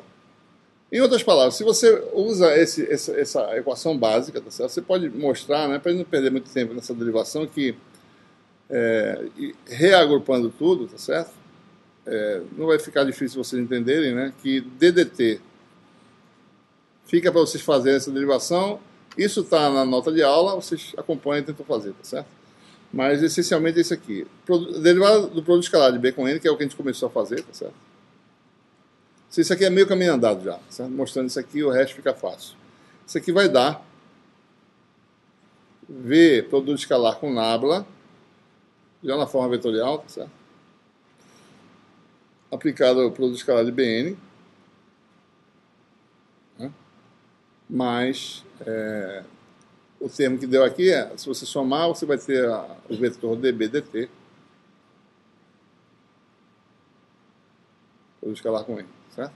em outras palavras, se você usa essa equação básica, tá certo? Você pode mostrar, né, para não perder muito tempo nessa derivação, que reagrupando tudo, tá certo? Não vai ficar difícil vocês entenderem, né, que DDT fica para vocês fazerem essa derivação. Isso está na nota de aula, vocês acompanham e tentam fazer, tá certo? Mas essencialmente é isso aqui. Derivada do produto escalar de B com N, que é o que a gente começou a fazer, tá certo? Isso aqui é meio caminho andado já, certo? Mostrando isso aqui, o resto fica fácil. Isso aqui vai dar V produto escalar com nabla, já na forma vetorial, tá certo? Aplicado ao produto escalar de Bn, mais o termo que deu aqui se você somar, você vai ter o vetor dB dt, produto escalar com N, certo?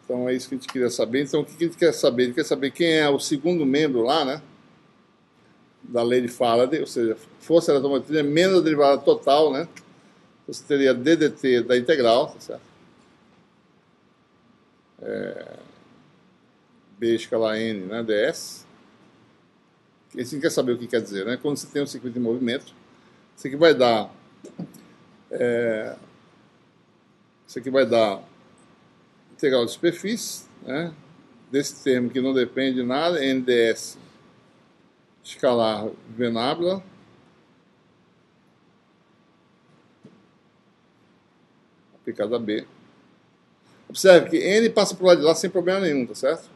Então é isso que a gente queria saber. Então o que a gente quer saber? A gente quer saber quem é o segundo membro lá, né, da lei de Faraday, ou seja, força eletromotriz menos a derivada total, né? Você teria ddt da integral, tá certo? B escalar N, né, ds. E a gente quer saber o que quer dizer, né? Quando você tem um circuito em movimento, isso aqui vai dar integral de superfície, né, desse termo que não depende de nada, nds escalar V nabla aplicado a B. Observe que N passa por lá de lá sem problema nenhum, tá certo?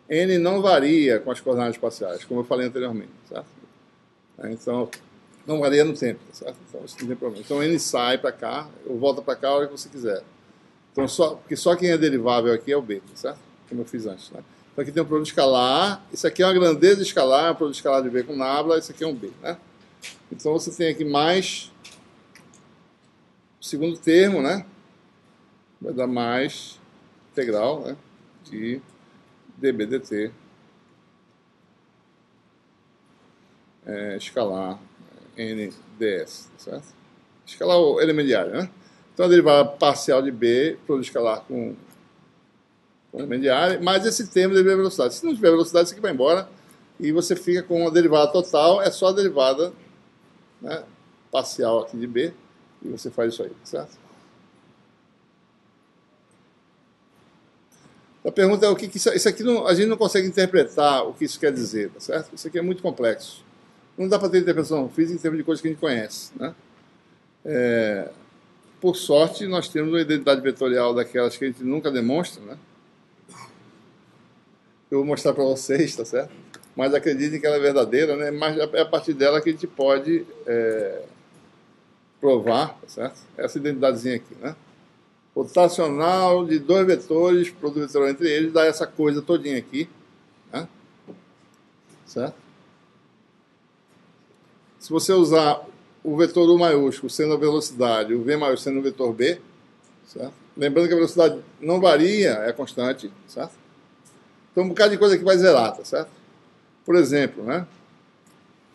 N não varia com as coordenadas espaciais, como eu falei anteriormente, certo? Então, não varia no tempo, tá certo? Então, isso não tem problema. Então, N sai para cá, ou volta para cá a hora que você quiser. Então, porque só quem é derivável aqui é o B, tá certo? Como eu fiz antes, né? Então, aqui tem um produto escalar, isso aqui é uma grandeza escalar, um produto escalar de B com nabla, isso aqui é um B, né? Então, você tem aqui mais o segundo termo, né? Vai dar mais integral, né, de dB dt escalar nds, certo? Escalar o elemento diário, né? Então a derivada parcial de B, produto escalar com elemento diário, mais esse termo de velocidade. Se não tiver velocidade, isso aqui vai embora e você fica com a derivada total, é só a derivada, né, parcial aqui de B, e você faz isso aí, certo? A pergunta é o que isso aqui a gente não consegue interpretar o que isso quer dizer, tá certo? Isso aqui é muito complexo. Não dá para ter interpretação física em termos de coisas que a gente conhece, né? Por sorte, nós temos uma identidade vetorial daquelas que a gente nunca demonstra, né? Eu vou mostrar para vocês, tá certo? Mas acreditem que ela é verdadeira, né? Mas é a partir dela que a gente pode provar, tá certo? Essa identidadezinha aqui, né? Rotacional de dois vetores, produto vetorial entre eles, dá essa coisa todinha aqui, né? Certo? Se você usar o vetor U maiúsculo sendo a velocidade, o V maiúsculo sendo o vetor B, certo? Lembrando que a velocidade não varia, é constante, certo? Então um bocado de coisa que vai zerar, tá certo? Por exemplo, né?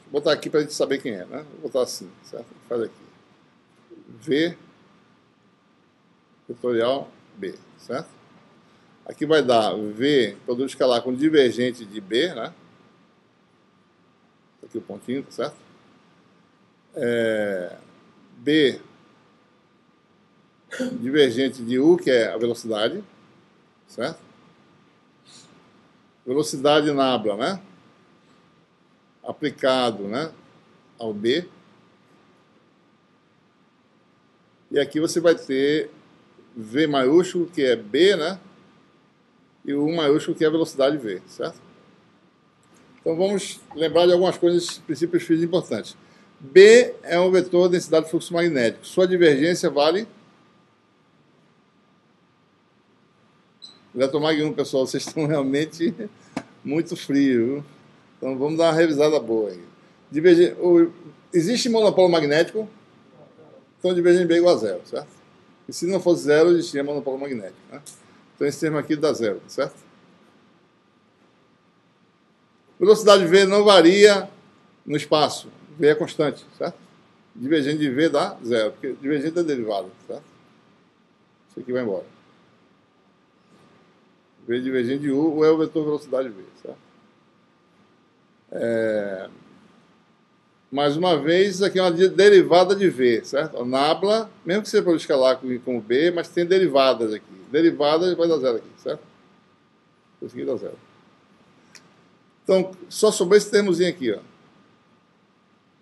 Vou botar aqui para a gente saber quem é, né? Vou botar assim, certo? Faz aqui. V vetorial B, certo? Aqui vai dar V, produto escalar com divergente de B, né? Aqui o pontinho, tá certo? B, divergente de U, que é a velocidade, certo? Velocidade nabla, né? Aplicado, né, ao B. E aqui você vai ter V maiúsculo, que é B, né? E o U maiúsculo, que é a velocidade V, certo? Então vamos lembrar de algumas coisas, princípios físicos importantes. B é um vetor de densidade de fluxo magnético. Sua divergência vale eletromagnético, pessoal. Vocês estão realmente muito frios, viu? Então vamos dar uma revisada boa aí. Existe monopolo magnético? Então divergente B é igual a zero, certo? E se não fosse zero, existia monopolo magnético, né? Então esse termo aqui dá zero, certo? Velocidade V não varia no espaço. V é constante, certo? Divergente de V dá zero, porque divergente é derivada, certo? Isso aqui vai embora. V divergente de U é o vetor velocidade V, certo? Mais uma vez, isso aqui é uma derivada de V, certo? A nabla, mesmo que seja para escalar com B, mas tem derivadas aqui. Derivadas vai dar zero aqui, certo? Isso aqui dá zero. Então, só sobrou esse termozinho aqui, ó.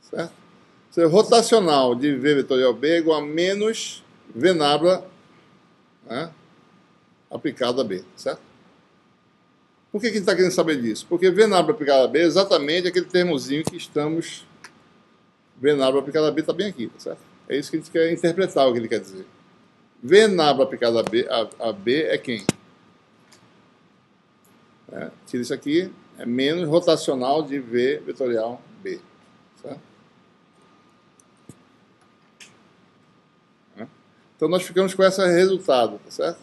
Certo? Ou seja, rotacional de V vetorial B é igual a menos V nabla, né, aplicado a B, certo? Por que a gente está querendo saber disso? Porque V nabla aplicado a B é exatamente aquele termozinho que estamos... V nabla aplicado a B está bem aqui, tá certo? É isso que a gente quer interpretar, o que ele quer dizer. V nabla aplicado a B é quem? Tira isso aqui, é menos rotacional de V vetorial B. Certo? Então nós ficamos com esse resultado, tá certo?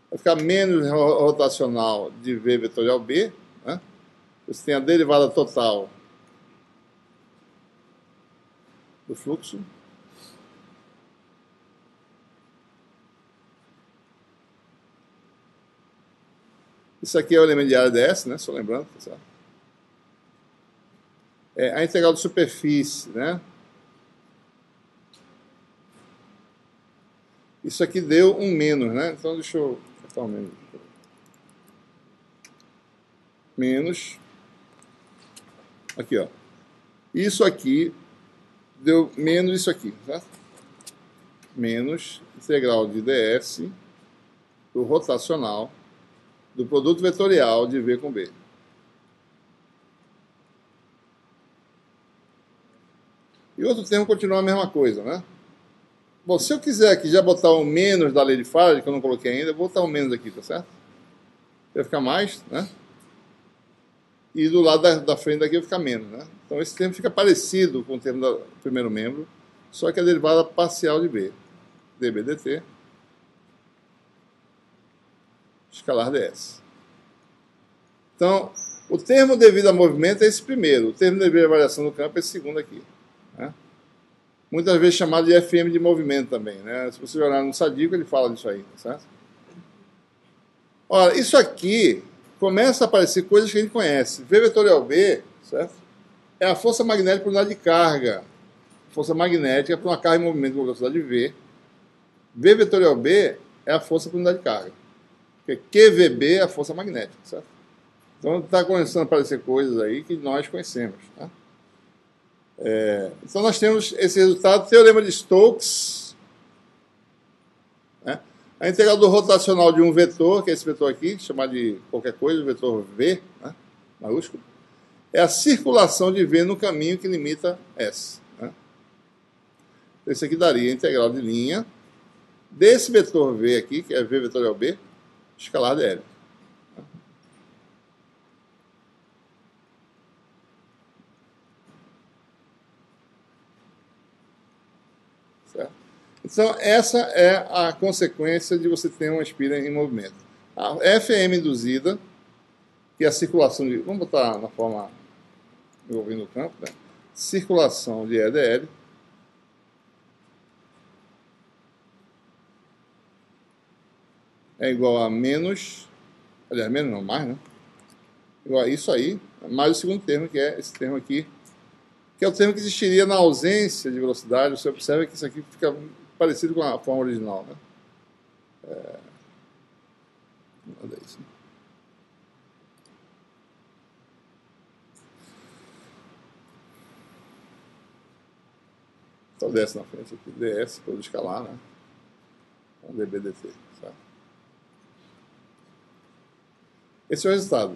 Vai ficar menos rotacional de V vetorial B. Né? Você tem a derivada total do fluxo. Isso aqui é o elemento de área ds, né? Só lembrando, tá certo? A integral de superfície, né? Isso aqui deu um menos, né? Então deixa eu botar um menos. Menos. Aqui, ó. Isso aqui deu menos isso aqui, certo? Menos integral de ds do rotacional do produto vetorial de V com B. E outro termo continua a mesma coisa, né? Bom, se eu quiser aqui já botar o menos da lei de Faraday, que eu não coloquei ainda, eu vou botar o menos aqui, tá certo? Vai ficar mais, né? E do lado da frente daqui vai ficar menos, né? Então esse termo fica parecido com o termo do primeiro membro, só que a derivada parcial de B, dB dt, escalar ds. Então, o termo devido a movimento é esse primeiro, o termo devido à variação do campo é esse segundo aqui. Né? Muitas vezes chamado de FM de movimento também, né? Se você olhar no Sadico, ele fala disso aí, certo? Ora, isso aqui começa a aparecer coisas que a gente conhece. V vetorial B, certo? É a força magnética por unidade de carga. Força magnética por uma carga em movimento com velocidade V. V vetorial B é a força por unidade de carga. Porque QVB é a força magnética, certo? Então está começando a aparecer coisas aí que nós conhecemos, tá? Então nós temos esse resultado, teorema de Stokes, né? A integral do rotacional de um vetor, que é esse vetor aqui, chamado de qualquer coisa, o vetor V, né? Maiúsculo, é a circulação de V no caminho que limita S. Né? Esse aqui daria a integral de linha desse vetor V aqui, que é V vetorial B, escalar dl. Então, essa é a consequência de você ter uma espira em movimento. A FM induzida, que é a circulação de... Vamos botar na forma envolvendo o campo, né? Circulação de EDL é igual a menos... Aliás, menos não, mais, né? Igual a isso aí, mais o segundo termo, que é esse termo aqui, que é o termo que existiria na ausência de velocidade. Você observa que isso aqui fica parecido com a forma original, né? Olha isso. Então desce na frente aqui, ds, todo escalar, né? Então dB dt, certo? Esse é o resultado.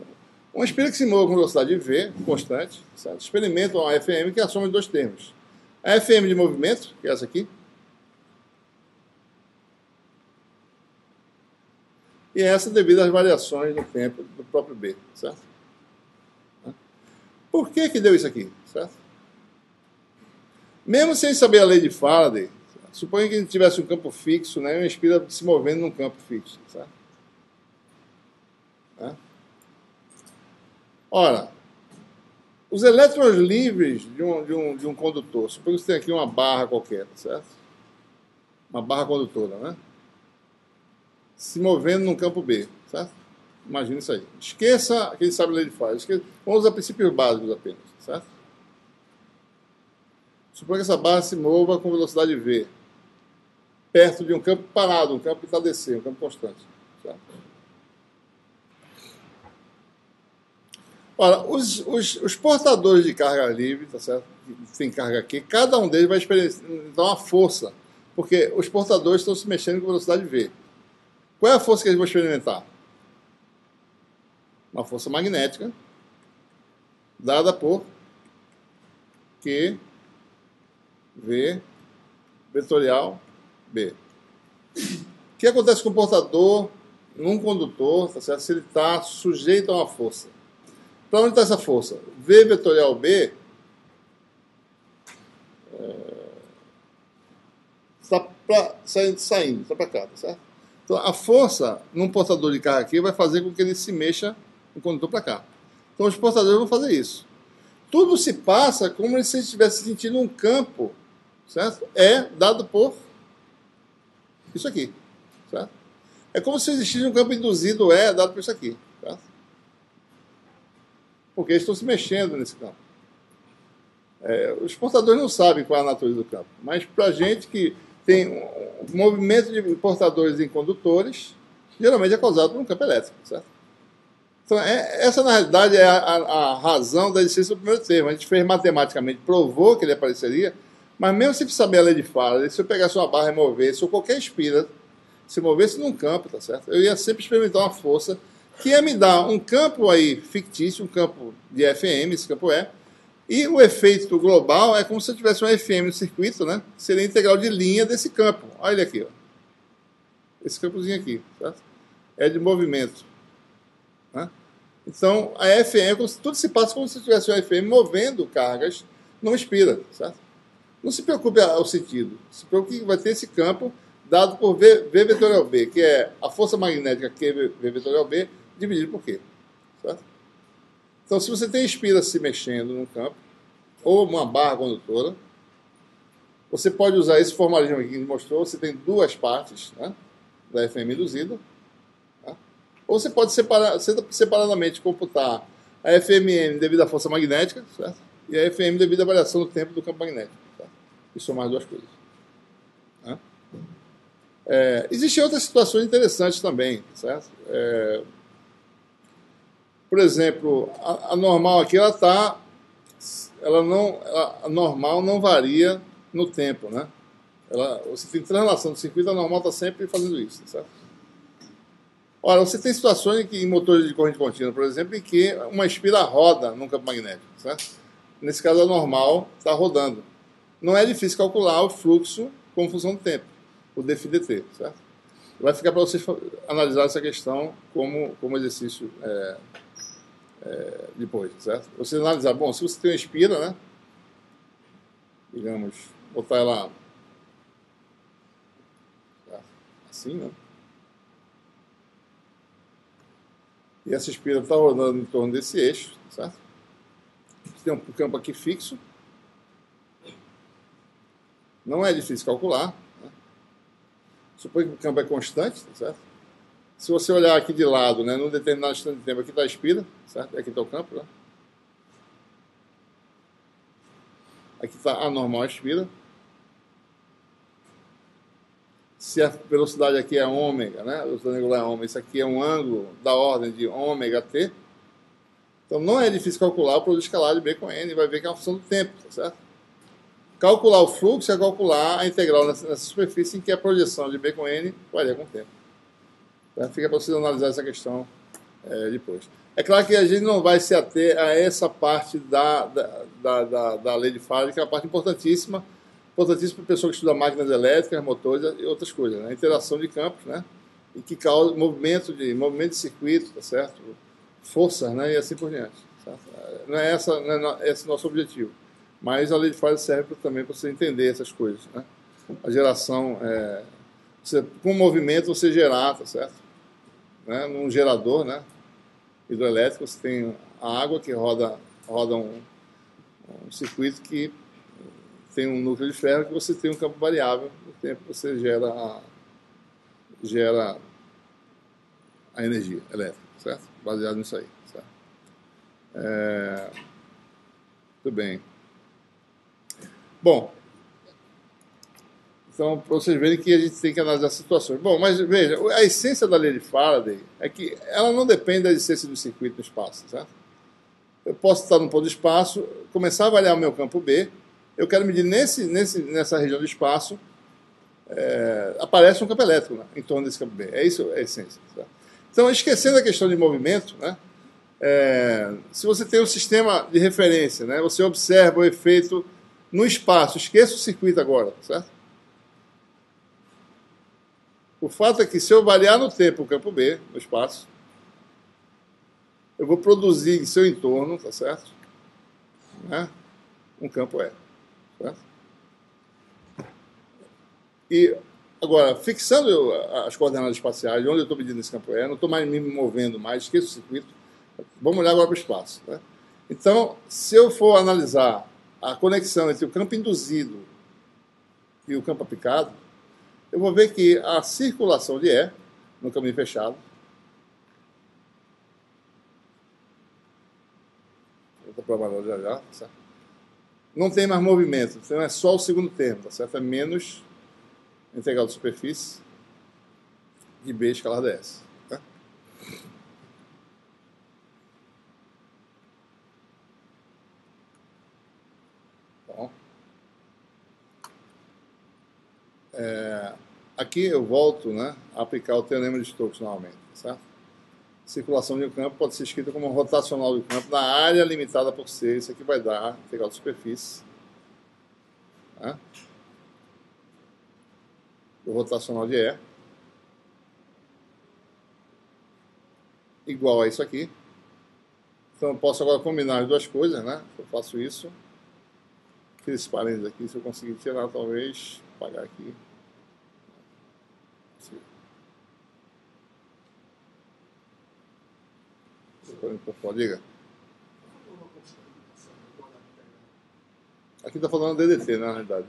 Uma espira que se move com velocidade v, constante, certo? Experimenta uma FM que é a soma de dois termos. A FM de movimento, que é essa aqui, e essa devido às variações no tempo do próprio B, certo? Por que deu isso aqui, certo? Mesmo sem saber a lei de Faraday, suponha que a gente tivesse um campo fixo, né, uma espira se movendo num campo fixo, certo? Ora, os elétrons livres de um condutor, suponha que você tem aqui uma barra qualquer, certo? Uma barra condutora, né? Se movendo num campo B, certo? Imagina isso aí. Esqueça quem sabe a lei de Faraday. Vamos usar princípios básicos apenas, certo? Suponha que essa barra se mova com velocidade v, perto de um campo parado, um campo que está a descer, um campo constante, certo? Ora, os portadores de carga livre, tá certo? Que tem carga aqui, cada um deles vai experimentar uma força, porque os portadores estão se mexendo com velocidade v. Qual é a força que eles vão experimentar? Uma força magnética dada por Q V vetorial B. O que acontece com o portador num condutor, tá certo? Se ele está sujeito a uma força. Para onde está essa força? V vetorial B está saindo, está para cá, tá certo? Então, a força num portador de carga aqui vai fazer com que ele se mexa o condutor para cá. Então, os portadores vão fazer isso. Tudo se passa como se ele estivesse sentindo um campo, certo? Dado por isso aqui, certo? É como se existisse um campo induzido dado por isso aqui, certo? Porque eles estão se mexendo nesse campo. Os portadores não sabem qual é a natureza do campo, mas para a gente que tem um movimento de portadores em condutores, geralmente é causado por um campo elétrico, certo? Então, essa na realidade é a razão da existência do primeiro termo. A gente fez matematicamente, provou que ele apareceria, mas mesmo se saber a lei de Faraday, se eu pegasse uma barra e movesse, ou qualquer espira, se movesse num campo, tá certo? Eu ia sempre experimentar uma força que ia me dar um campo aí fictício, um campo de FM, esse campo e o efeito global é como se eu tivesse um FM no circuito, né? Seria a integral de linha desse campo. Olha ele aqui, ó. Esse campozinho aqui, certo? É de movimento. Né? Então, a FM, tudo se passa como se tivesse um FM movendo cargas numa espira, certo? Não se preocupe ao sentido. Se preocupe que vai ter esse campo dado por V vetorial B, que é a força magnética Q V vetorial B, dividido por Q. Certo? Então, se você tem espira se mexendo num campo, ou uma barra condutora, você pode usar esse formalismo aqui que ele mostrou, você tem duas partes, né, da FM induzida, né? Ou você pode separadamente computar a FMN devido à força magnética, certo? E a FM devido à variação do tempo do campo magnético. Certo? E somar as duas coisas. Né? Existem outras situações interessantes também, certo? Por exemplo, a normal aqui, a normal não varia no tempo, né? Você tem translação do circuito, a normal está sempre fazendo isso, certo? Ora, você tem situações em motores de corrente contínua, por exemplo, em que uma espira roda num campo magnético, certo? Nesse caso, a normal está rodando. Não é difícil calcular o fluxo como função do tempo, o dφdt, certo? Vai ficar para vocês analisar essa questão como exercício depois, certo? Você analisar, bom, se você tem uma espira, né? Digamos, botar ela assim, né? E essa espira está rodando em torno desse eixo, certo? Você tem um campo aqui fixo. Não é difícil calcular. Né? Supõe que o campo é constante, certo? Se você olhar aqui de lado, né, num determinado instante de tempo, aqui está a espira, certo? Aqui está o campo, né? Aqui está a normal espira. Se a velocidade aqui é ômega, né? A velocidade angular é ômega, isso aqui é um ângulo da ordem de ômega t. Então não é difícil calcular o produto escalar de B com N, vai ver que é uma função do tempo, tá certo? Calcular o fluxo é calcular a integral nessa superfície em que a projeção de B com N varia com o tempo. Tá? Fica para vocês analisar essa questão depois. É claro que a gente não vai se ater a essa parte da lei de Faraday, que é uma parte importantíssima para a pessoa que estuda máquinas elétricas, motores e outras coisas, né? Interação de campos, né? E que causa movimento de circuito, tá certo? Forças, né? E assim por diante. Certo? Não é esse o nosso objetivo. Mas a lei de Faraday serve também para você entender essas coisas, né? A geração, com o movimento você gerar, tá certo? Né? Num gerador, né? Hidroelétrico, você tem a água que roda um circuito que tem um núcleo de ferro que você tem um campo variável, no tempo você gera a energia elétrica, certo? Baseado nisso aí, certo? Muito bem. Bom, então, para vocês verem que a gente tem que analisar situações. Bom, mas veja, a essência da lei de Faraday é que ela não depende da existência do circuito no espaço, certo? Eu posso estar num ponto de espaço, começar a avaliar o meu campo B, eu quero medir nessa região do espaço, aparece um campo elétrico, né, em torno desse campo B. É isso a essência. Certo? Então, esquecendo a questão de movimento, né, se você tem um sistema de referência, né, você observa o efeito no espaço, esqueça o circuito agora, certo? O fato é que se eu variar no tempo o campo B, no espaço, eu vou produzir em seu entorno, tá certo? Né? Um campo E. Certo? E agora, fixando as coordenadas espaciais, onde eu estou medindo esse campo E, não estou mais me movendo mais, esqueço o circuito. Vamos olhar agora para o espaço. Né? Então, se eu for analisar a conexão entre o campo induzido e o campo aplicado, eu vou ver que a circulação de E, no caminho fechado, eu estou programando já, certo? Não tem mais movimento, então é só o segundo termo, tá certo? É menos integral de superfície de B escalar ds. Tá? Bom. Aqui eu volto, né, a aplicar o teorema de Stokes novamente, certo? Circulação de um campo pode ser escrita como rotacional do campo na área limitada por C. Isso aqui vai dar integral de superfície. Né? O rotacional de E igual a isso aqui. Então eu posso agora combinar as duas coisas, né? Eu faço isso. Fiz esse parênteses aqui, se eu conseguir tirar, talvez, apagar aqui. Diga. Aqui está falando DDT, né, na realidade.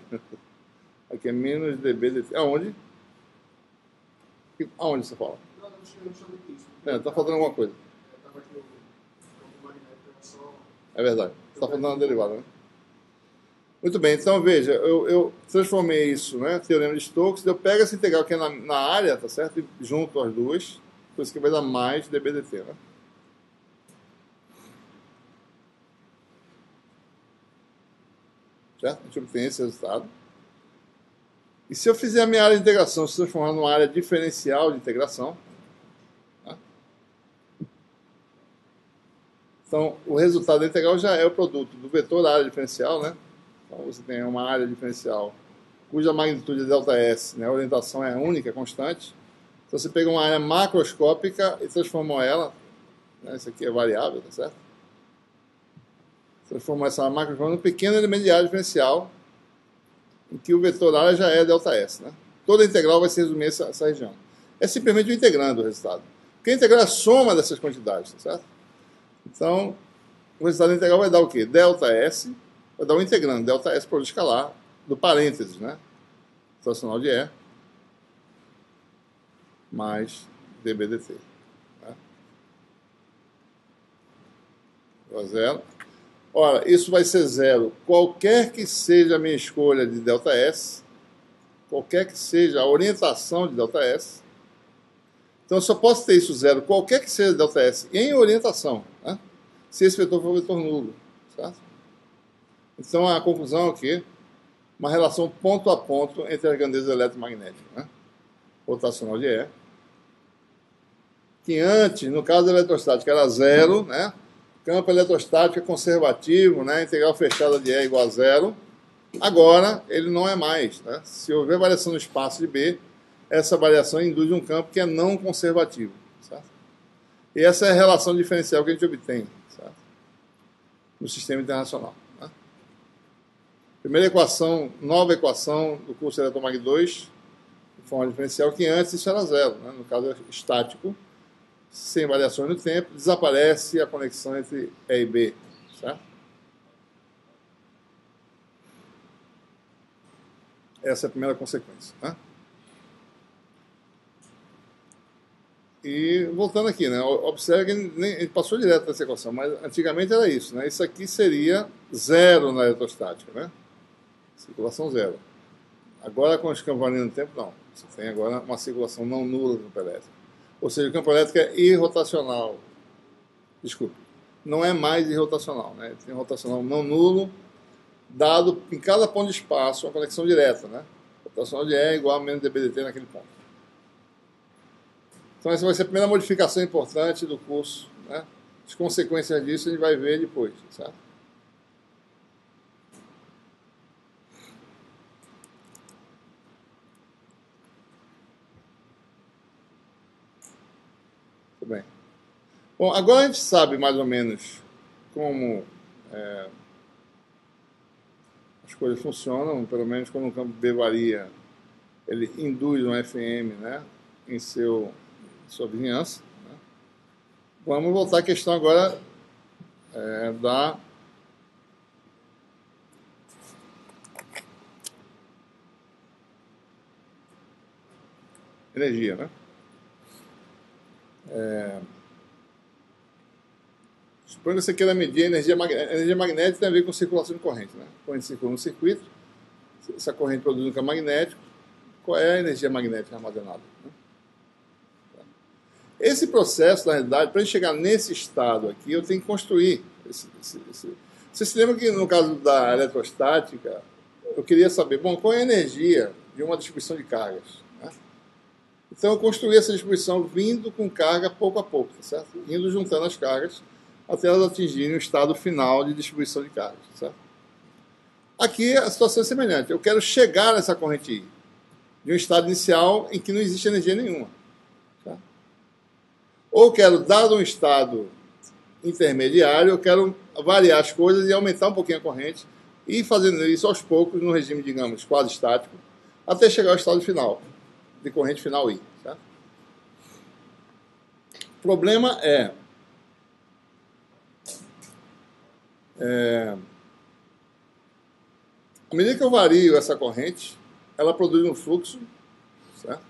Aqui é menos dBdt. Aonde? Aonde você fala? Está faltando alguma coisa. É verdade. Está faltando uma derivada, né? Muito bem, então veja, eu transformei isso, né? Teorema de Stokes, eu pego essa integral que é na área, tá certo? E junto as duas, por isso que vai dar mais dBdt, né? Certo? A gente obtém esse resultado. E se eu fizer a minha área de integração se transformar numa área diferencial de integração, né? Então o resultado da integral já é o produto do vetor da área diferencial, né? Então você tem uma área diferencial cuja magnitude é ΔS, né? A orientação é única, constante. Então você pega uma área macroscópica e transforma ela, né? Isso aqui é variável, tá certo? Transforma essa macroscópica num pequeno elemento de área diferencial em que o vetor área já é ΔS, né? Toda a integral vai se resumir essa região. É simplesmente o integrando o resultado. Porque a integral é a soma dessas quantidades, tá certo? Então, o resultado da integral vai dar o quê? ΔS, vai dar um integrando, ΔS por escalar, do parênteses, né? Rotacional de E, mais dBdt. Né? Igual a zero. Ora, isso vai ser zero, qualquer que seja a minha escolha de ΔS, qualquer que seja a orientação de ΔS. Então, eu só posso ter isso zero, qualquer que seja ΔS, em orientação, né? Se esse vetor for um vetor nulo. Certo? Então, a conclusão é o quê? Uma relação ponto a ponto entre as grandezas eletromagnéticas. Né? Rotacional de E. Que antes, no caso da eletrostática, era zero, né? Campo eletrostático é conservativo, né? Integral fechada de E igual a zero. Agora, ele não é mais. Né? Se houver variação no espaço de B, essa variação induz um campo que é não conservativo. Certo? E essa é a relação diferencial que a gente obtém, certo? No sistema internacional. Né? Primeira equação, nova equação do curso Eletromag 2, de forma diferencial, que antes isso era zero. Né? No caso, é estático, sem variações no tempo, desaparece a conexão entre E e B. Certo? Essa é a primeira consequência. Né? E voltando aqui, né? Observe que ele passou direto nessa equação, mas antigamente era isso. Né? Isso aqui seria zero na eletrostática. Né? Circulação zero. Agora, com os campos variando no tempo, não. Você tem agora uma circulação não nula do campo elétrico. Ou seja, o campo elétrico é irrotacional. Desculpe. Não é mais irrotacional. Né? Tem rotacional não nulo, dado em cada ponto de espaço uma conexão direta. Né? Rotacional de E é igual a menos dBdt naquele ponto. Então essa vai ser a primeira modificação importante do curso. Né? As consequências disso a gente vai ver depois. Certo? bem. Bom, agora a gente sabe mais ou menos como as coisas funcionam, pelo menos quando o campo B varia, ele induz um FM, né, em sua vizinhança. Né? Vamos voltar à questão agora da energia, né? Suponho que você queira medir a energia magnética. A energia magnética tem a ver com circulação de corrente, né? A corrente circula no circuito, essa corrente produz um campo magnético. Qual é a energia magnética armazenada? Né? Esse processo, na realidade, para a gente chegar nesse estado aqui, eu tenho que construir Você se lembra que no caso da eletrostática, eu queria saber, bom, qual é a energia de uma distribuição de cargas? Né? Então eu construí essa distribuição vindo com carga pouco a pouco, tá certo? Indo juntando as cargas até elas atingirem o estado final de distribuição de cargas, tá certo? Aqui a situação é semelhante. Eu quero chegar nessa corrente I, de um estado inicial em que não existe energia nenhuma. Tá? Ou quero, dado um estado intermediário, eu quero variar as coisas e aumentar um pouquinho a corrente e fazendo isso aos poucos, no regime, digamos, quase estático, até chegar ao estado final, de corrente final I. Tá? O problema à medida que eu vario essa corrente, ela produz um fluxo, certo?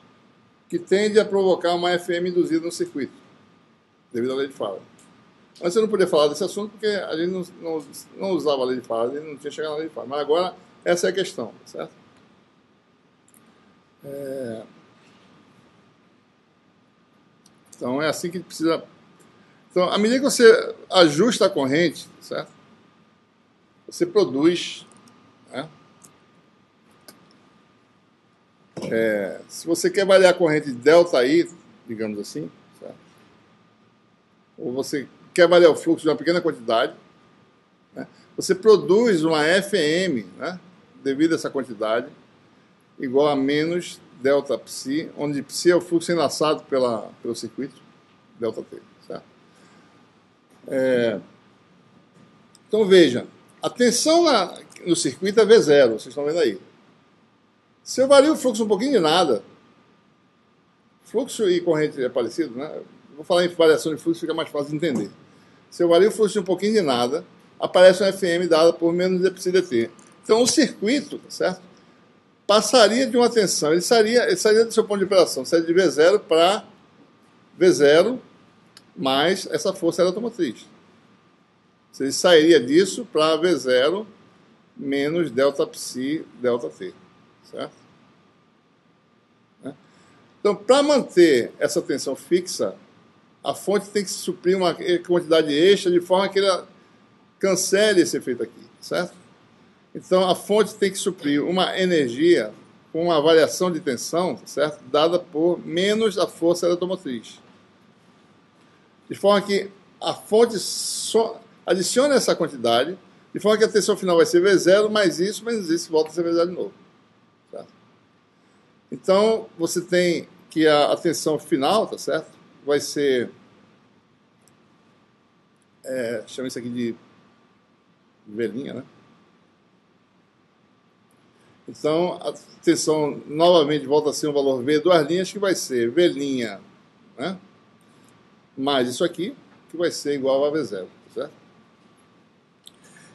Que tende a provocar uma FM induzida no circuito, devido à lei de Faraday. Antes eu não podia falar desse assunto porque a gente não usava a lei de Faraday, não tinha chegado na lei de Faraday. Mas agora essa é a questão, certo? Então é assim que precisa... Então, à medida que você ajusta a corrente, certo? Você produz... Né? Se você quer variar a corrente ΔI, digamos assim, certo? Ou você quer variar o fluxo de uma pequena quantidade, né? Você produz uma FM, né? Devido a essa quantidade, igual a menos ΔPsi, onde Psi é o fluxo enlaçado pelo circuito, ΔT. Certo? Então veja, a tensão no circuito é V0, vocês estão vendo aí. Se eu vario o fluxo um pouquinho de nada, fluxo e corrente é parecido, né? Vou falar em variação de fluxo, fica mais fácil de entender. Se eu vario o fluxo de um pouquinho de nada, aparece uma FM dada por menos dψ dt. Então o circuito, certo? Passaria de uma tensão, ele sairia do seu ponto de operação, sairia de V0 para V0 mais essa força eletromotriz. Ele sairia disso para V0 menos ΔPsi ΔT. Certo? Então, para manter essa tensão fixa, a fonte tem que suprir uma quantidade extra de forma que ela cancele esse efeito aqui. Certo? Então, a fonte tem que suprir uma energia com uma variação de tensão, certo? Dada por menos a força eletromotriz. De forma que a fonte adiciona essa quantidade, de forma que a tensão final vai ser V0, mais isso, menos isso, volta a ser V0 de novo. Certo? Então, você tem que a tensão final, tá certo? Vai ser... chama isso aqui de velinha, né? Então, a tensão novamente volta a ser um valor V, duas linhas, que vai ser V', né? Mais isso aqui, que vai ser igual a V0, certo?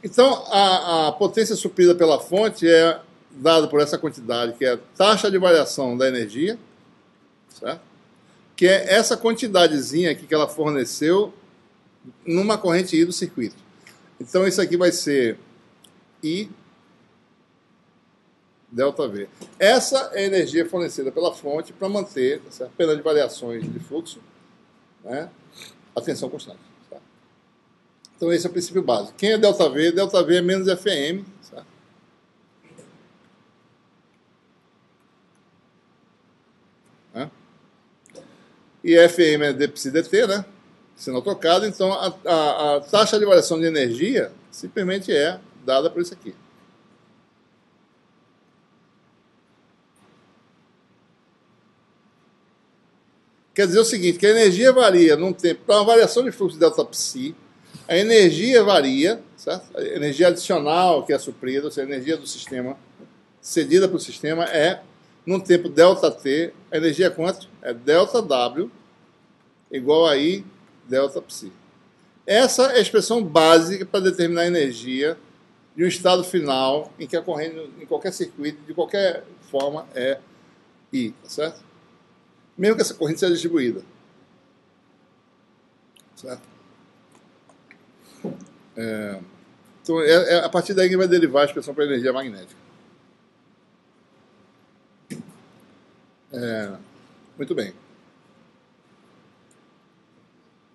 Então, a potência suprida pela fonte é dada por essa quantidade, que é a taxa de variação da energia, certo? Que é essa quantidadezinha aqui que ela forneceu numa corrente I do circuito. Então, isso aqui vai ser I ΔV. Essa é a energia fornecida pela fonte para manter, certo? Apesar de variações de fluxo, né? A tensão constante. Certo? Então, esse é o princípio básico. Quem é ΔV? ΔV é menos FM. Certo? E FM é dψ dt, né? Sinal trocado. Então, a taxa de variação de energia simplesmente é dada por isso aqui. Quer dizer o seguinte, que a energia varia num tempo, para uma variação de fluxo de ΔPsi, a energia varia, certo? A energia adicional que é suprida, ou seja, a energia do sistema cedida para o sistema é, num tempo ΔT, a energia é quanto? É ΔW igual a I ΔPsi. Essa é a expressão básica para determinar a energia de um estado final em que a corrente, em qualquer circuito, de qualquer forma, é I, tá certo? Mesmo que essa corrente seja distribuída. Certo? Então, a partir daí que vai derivar a expressão para energia magnética. Muito bem.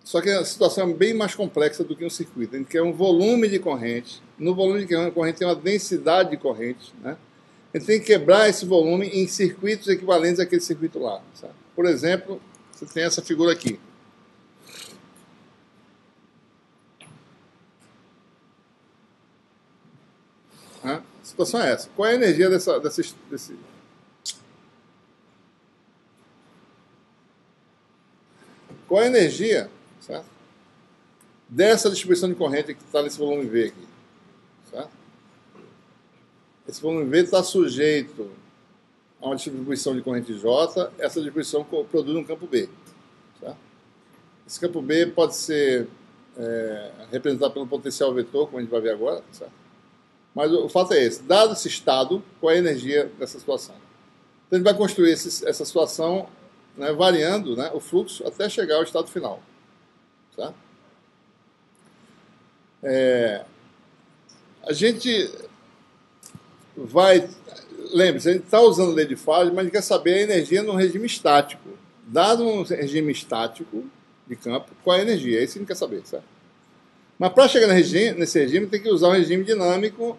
Só que a situação é bem mais complexa do que um circuito. A gente quer um volume de corrente. No volume de corrente tem uma densidade de corrente. Né? A gente tem que quebrar esse volume em circuitos equivalentes àquele circuito lá. Sabe? Por exemplo, você tem essa figura aqui. A situação é essa. Qual é a energia desse... Qual é a energia, certo? Dessa distribuição de corrente que está nesse volume V aqui? Certo? Esse volume V está sujeito a uma distribuição de corrente J, essa distribuição produz um campo B. Certo? Esse campo B pode ser representado pelo potencial vetor, como a gente vai ver agora, certo? Mas o fato é esse. Dado esse estado, qual é a energia dessa situação? Então a gente vai construir essa situação, né, variando, né, o fluxo até chegar ao estado final. Tá? A gente vai... Lembre-se, a gente está usando lei de Faraday, mas a gente quer saber a energia num regime estático. Dado um regime estático de campo, qual é a energia? É isso que a gente quer saber, certo? Mas para chegar nesse regime, tem que usar um regime dinâmico,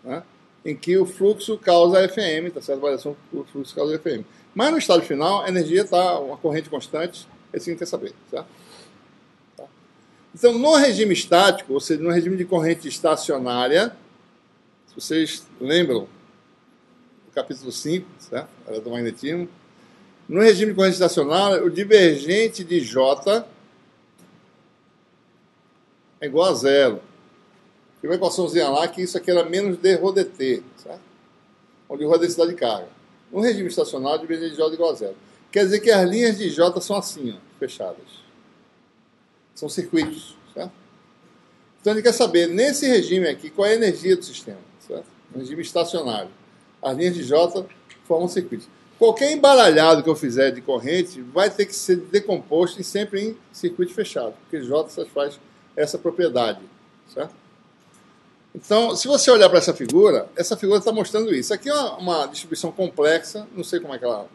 né, em que o fluxo causa FM, tá certo? A variação do fluxo causa FM. Mas no estado final, a energia está uma corrente constante, é isso que a gente quer saber, certo? Tá? Então, no regime estático, ou seja, no regime de corrente estacionária, se vocês lembram do capítulo 5, certo? Era do magnetismo, no regime de corrente estacionária, o divergente de J é igual a zero. Tem uma equaçãozinha lá que isso aqui era menos d rho dt, certo? Onde rho é a densidade de carga. No regime estacionário, o divergente de J é igual a zero. Quer dizer que as linhas de J são assim, ó, fechadas. São circuitos, certo? Então a gente quer saber, nesse regime aqui, qual é a energia do sistema, certo? No regime estacionário. As linhas de J formam circuitos. Qualquer embaralhado que eu fizer de corrente vai ter que ser decomposto sempre em circuito fechado, porque J satisfaz essa propriedade, certo? Então, se você olhar para essa figura está mostrando isso. Aqui é uma distribuição complexa, não sei como é que ela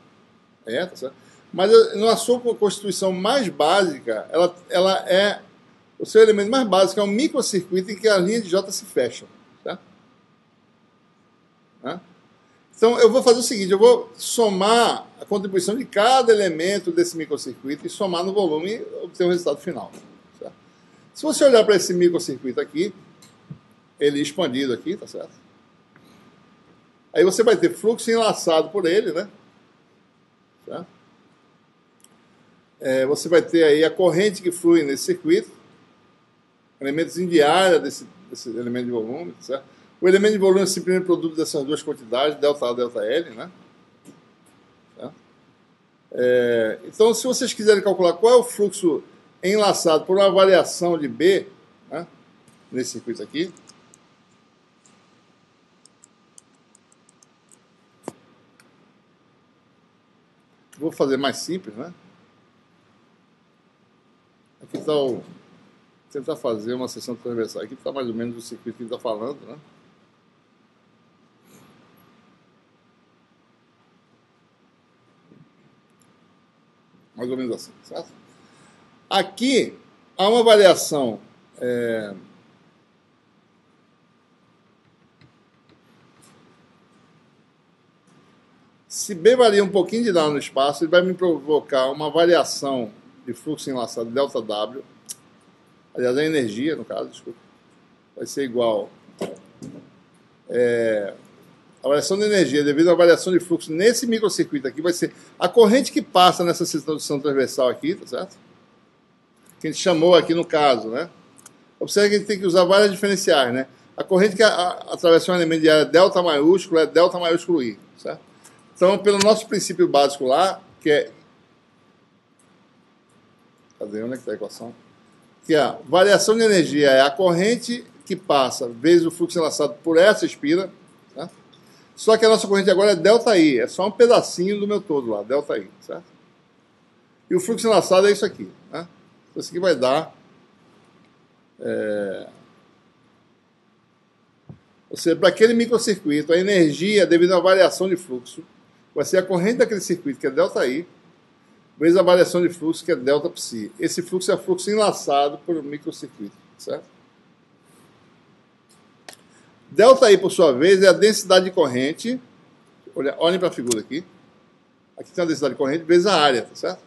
é, tá certo? Mas na sua constituição mais básica, ela é, o seu elemento mais básico é um microcircuito em que as linhas de J se fecham, certo? Então, eu vou fazer o seguinte, eu vou somar a contribuição de cada elemento desse microcircuito e somar no volume e obter o resultado final. Certo? Se você olhar para esse microcircuito aqui, ele expandido aqui, tá certo? Aí você vai ter fluxo enlaçado por ele, né? Certo? Você vai ter aí a corrente que flui nesse circuito, elementos de área desse elemento de volume, tá certo? O elemento de volume é simplesmente produto dessas duas quantidades, ΔA, ΔL, né? Certo? Então, se vocês quiserem calcular qual é o fluxo enlaçado por uma variação de B, né, nesse circuito aqui, vou fazer mais simples, né? Aqui está tentar fazer uma seção transversal. Aqui está mais ou menos o circuito que ele está falando, né? Mais ou menos assim, certo? Aqui há uma variação se B varia um pouquinho de lado no espaço, ele vai me provocar uma variação de fluxo enlaçado ΔW, aliás, a energia, no caso, desculpa, vai ser igual A variação de energia devido à variação de fluxo nesse microcircuito aqui vai ser a corrente que passa nessa seção transversal aqui, tá certo? Que a gente chamou aqui no caso, né? Observe que a gente tem que usar várias diferenciais, né? A corrente que atravessa um elemento de área delta maiúsculo é delta maiúsculo I, certo? Então, pelo nosso princípio básico lá, que é... Cadê? Onde é que está a equação? Que a variação de energia é a corrente que passa vezes o fluxo enlaçado por essa espira, tá? Só que a nossa corrente agora é ΔI, é só um pedacinho do meu todo lá, ΔI, certo? E o fluxo enlaçado é isso aqui, né? Então, isso aqui vai dar... Ou seja, para aquele microcircuito, a energia, devido à variação de fluxo, vai ser a corrente daquele circuito, que é ΔI, vezes a variação de fluxo, que é ΔPsi. Esse fluxo é fluxo enlaçado por um microcircuito, certo? ΔI, por sua vez, é a densidade de corrente. Olhem para a figura aqui. Aqui tem a densidade de corrente vezes a área, tá certo?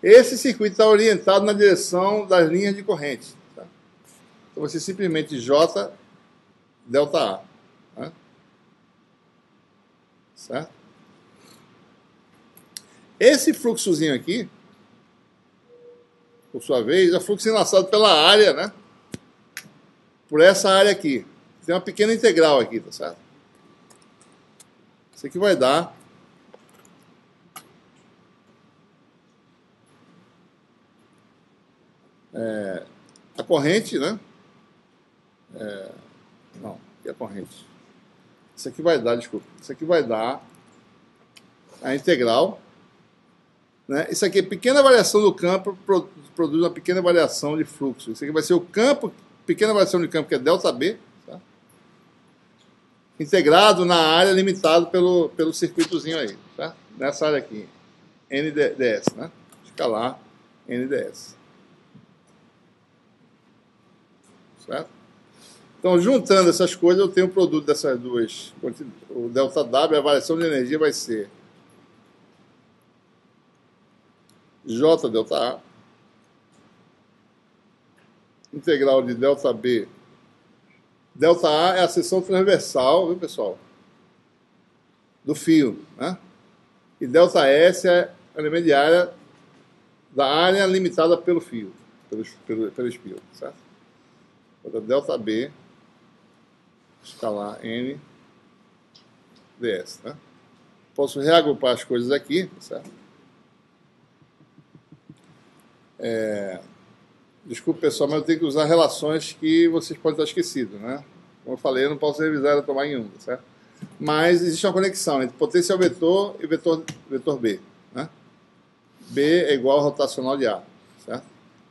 Esse circuito está orientado na direção das linhas de corrente. Tá? Então vai ser simplesmente J ΔA. Tá? Certo? Esse fluxozinho aqui, por sua vez, é fluxo enlaçado pela área, né? Por essa área aqui. Tem uma pequena integral aqui, tá certo? Isso aqui vai dar a corrente, né? Não, aqui é a corrente. Isso aqui vai dar, desculpa. Isso aqui vai dar a integral. Né? Isso aqui é pequena variação do campo, produz uma pequena variação de fluxo. Isso aqui vai ser o campo, pequena variação de campo, que é ΔB, tá? Integrado na área limitado pelo circuitozinho aí, tá? Nessa área aqui, NDS, né? Escalar NDS. Certo? Então, juntando essas coisas, eu tenho o produto dessas duas. O ΔW, a variação de energia vai ser J ΔA, integral de ΔB. ΔA é a seção transversal, viu, pessoal? Do fio, né? E ΔS é o elemento de área da área limitada pelo fio, pelo espio, certo? ΔB, escalar N ds, né? Posso reagrupar as coisas aqui, certo? Desculpe, pessoal, mas eu tenho que usar relações que vocês podem estar esquecidos, né? Como eu falei, eu não posso revisar e tomar em um, certo? Mas existe uma conexão entre potencial vetor e vetor B, né? B é igual ao rotacional de A, certo?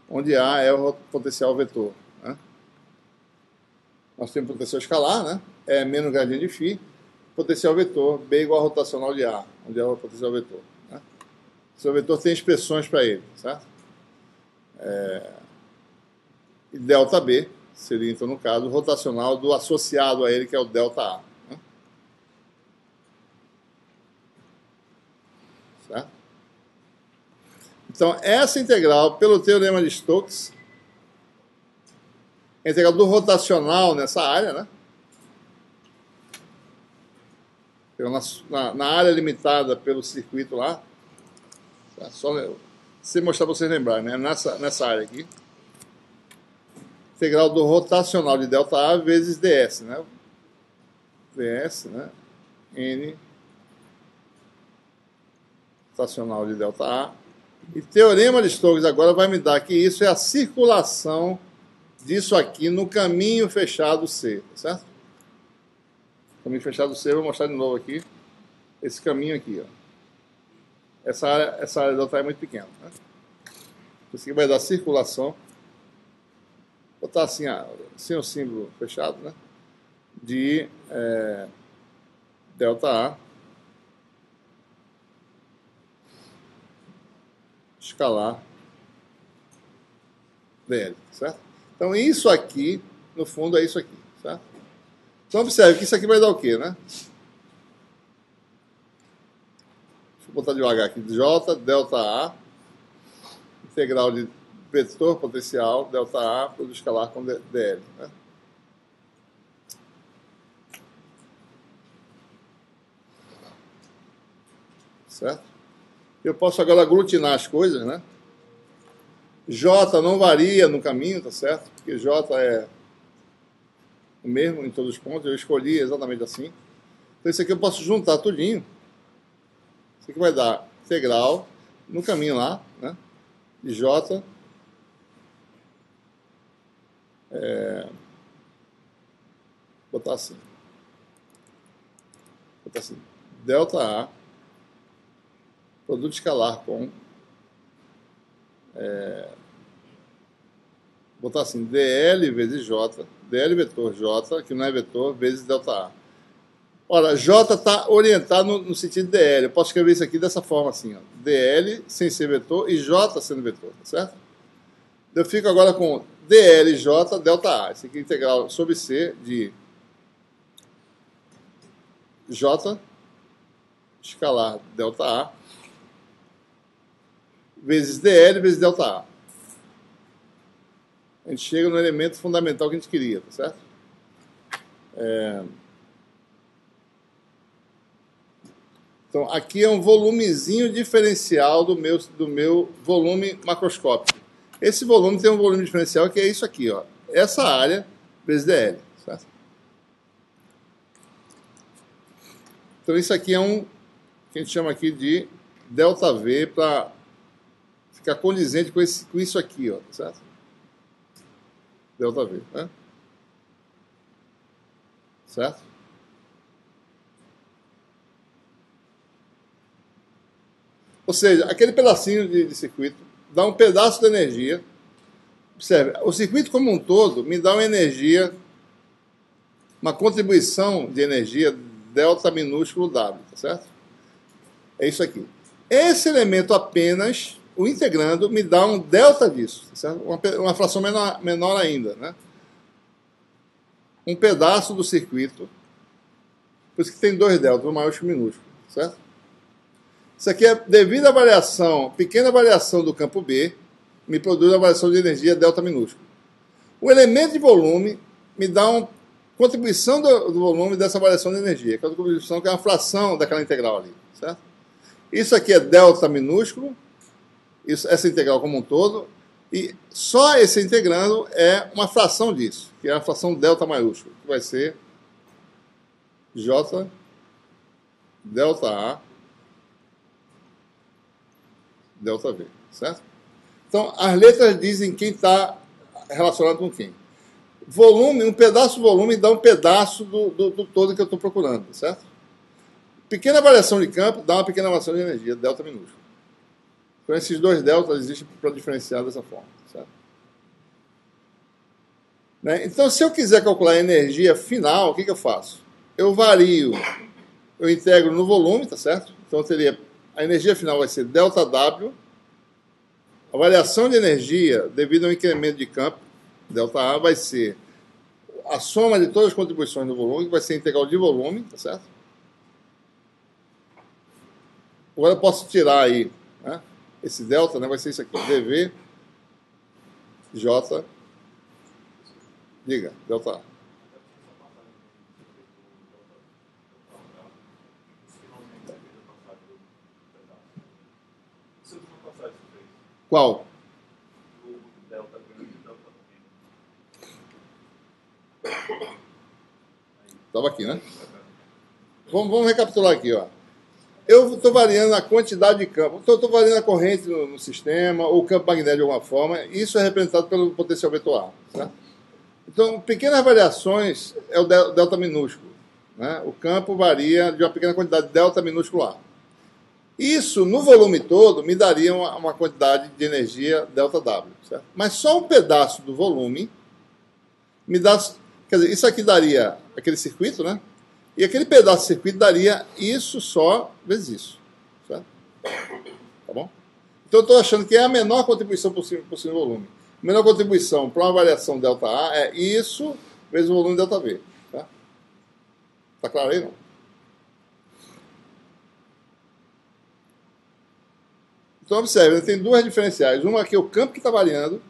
Onde A é o potencial vetor, né? Nós temos potencial escalar, né? É menos gradiente de φ. Potencial vetor, B igual ao rotacional de A, onde é o potencial vetor, né? O seu vetor tem expressões para ele, certo? E ΔB seria, então, no caso, o rotacional do associado a ele, que é o ΔA. Né? Certo? Então, essa integral, pelo teorema de Stokes, a integral do rotacional nessa área, né? Na área limitada pelo circuito lá, tá? Só se mostrar para vocês lembrarem, né? Nessa área aqui, integral do rotacional de ΔA vezes ds, né? ds, né? N rotacional de ΔA. E teorema de Stokes agora vai me dar que isso é a circulação disso aqui no caminho fechado C, tá certo? Caminho fechado C, eu vou mostrar de novo aqui. Esse caminho aqui, ó. Essa área ΔA é muito pequena, né? Isso aqui vai dar circulação. Vou botar assim, sem o símbolo fechado, né? De ΔA escalar dl, certo? Então, isso aqui, no fundo, é isso aqui, certo? Então, observe que isso aqui vai dar o quê, né? Deixa eu botar devagar aqui. J, ΔA, integral de vetor potencial, ΔA, por escalar com dl, né? certo? Eu posso agora aglutinar as coisas, né? J não varia no caminho, tá certo? Porque J é o mesmo em todos os pontos, eu escolhi exatamente assim. Então isso aqui eu posso juntar tudinho. Isso aqui vai dar integral no caminho lá, né? De J. Botar assim. Delta A, produto escalar com... botar assim, dl vezes j, dl vetor j, que não é vetor, vezes delta A. Ora, j está orientado no sentido de dl. Eu posso escrever isso aqui dessa forma assim, ó, dl sem ser vetor e j sendo vetor, tá certo? Eu fico agora com dlj delta A. Isso aqui é integral sobre c de j escalar delta A vezes dl vezes delta A. A gente chega no elemento fundamental que a gente queria, tá certo? Então, aqui é um volumezinho diferencial do meu volume macroscópico. Esse volume tem um volume diferencial que é isso aqui, ó. Essa área vezes dl, certo? Então, isso aqui é que a gente chama aqui de delta V para ficar condizente com isso aqui, ó, certo? Delta V, né? Certo? Ou seja, aquele pedacinho de circuito dá um pedaço de energia. Observe, o circuito como um todo me dá uma energia, uma contribuição de energia delta minúsculo W, tá certo? É isso aqui. Esse elemento apenas, o integrando, me dá um delta disso, tá certo? Uma fração menor ainda, né? Um pedaço do circuito, por isso que tem dois deltas, o maiúsculo e o minúsculo, certo? Isso aqui é devido à variação, pequena variação do campo B, me produz a variação de energia delta minúsculo. O elemento de volume me dá uma contribuição do volume dessa variação de energia, que é a contribuição que é uma fração daquela integral ali, certo? Isso aqui é delta minúsculo, essa integral como um todo, e só esse integrando é uma fração disso, que é a fração delta maiúsculo, que vai ser J delta A delta V, certo? Então, as letras dizem quem está relacionado com quem. Volume, um pedaço do volume dá um pedaço do todo que eu estou procurando, certo? Pequena variação de campo dá uma pequena variação de energia, delta minúsculo. Então, esses dois deltas existem para diferenciar dessa forma, certo? Né? Então, se eu quiser calcular a energia final, o que eu faço? Eu vario, eu integro no volume, tá certo? Então, eu teria, a energia final vai ser delta W, a variação de energia devido ao incremento de campo, delta A, vai ser a soma de todas as contribuições do volume, que vai ser a integral de volume, tá certo? Agora eu posso tirar aí, né? Esse delta, né, vai ser isso aqui, dV, J, diga, delta A. Qual? Estava aqui, né? Vamos recapitular aqui, ó. Eu estou variando a quantidade de campo, estou variando a corrente no sistema, ou o campo magnético de alguma forma, e isso é representado pelo potencial vetor A, certo? Então, pequenas variações é o delta minúsculo, né? O campo varia de uma pequena quantidade de delta minúsculo A. Isso, no volume todo, me daria uma quantidade de energia delta W, certo? Mas só um pedaço do volume me dá... Quer dizer, isso aqui daria aquele circuito, né? E aquele pedaço de circuito daria isso só vezes isso, certo? Tá bom? Então eu estou achando que é a menor contribuição possível no volume. A menor contribuição para uma variação delta A é isso vezes o volume delta V. Tá? Tá claro aí, não? Então observe, tem duas diferenciais. Uma que é o campo que está variando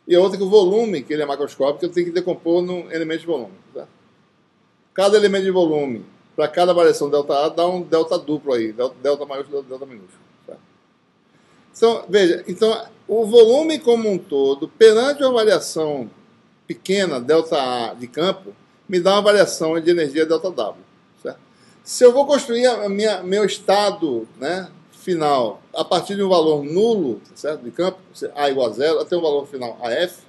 e a outra que o volume, que ele é macroscópico, eu tenho que decompor num elemento de volume. Tá? Cada elemento de volume para cada variação delta A, dá um delta duplo aí, delta maiúsculo, delta minúsculo. Tá? Então, veja, então, o volume como um todo, perante uma variação pequena, delta A de campo, me dá uma variação de energia delta W. Certo? Se eu vou construir meu estado, né, final a partir de um valor nulo, certo, de campo, A igual a zero, até um valor final AF,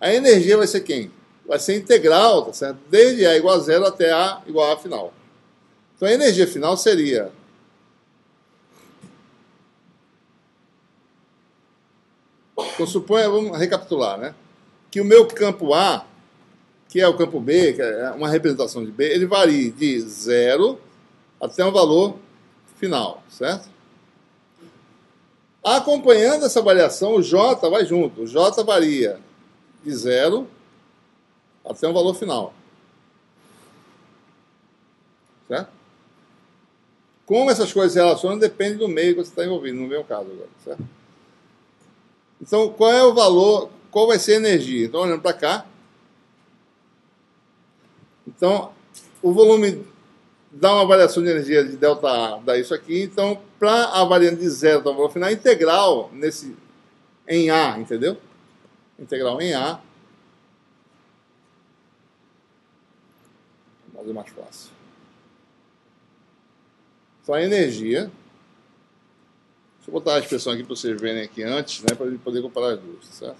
a energia vai ser quem? Vai ser integral, tá certo? Desde A igual a zero até A igual a A final. Então a energia final seria então, suponha, vamos recapitular, né? Que o meu campo A, que é o campo B, que é uma representação de B, ele varia de 0 até um valor final, certo? Acompanhando essa variação, o J vai junto. O J varia de 0 até um valor final. Certo? Como essas coisas se relacionam depende do meio que você está envolvido, no meu caso agora. Certo? Então, qual é o valor, qual vai ser a energia? Então, olhando para cá. Então, o volume dá uma variação de energia de ΔA, dá isso aqui. Então, para a variante de 0 até o valor final, integral em A, entendeu? Integral em A. Vou fazer mais fácil. Então, a energia. Deixa eu botar a expressão aqui para vocês verem aqui antes, né, para a gente poder comparar as duas, certo?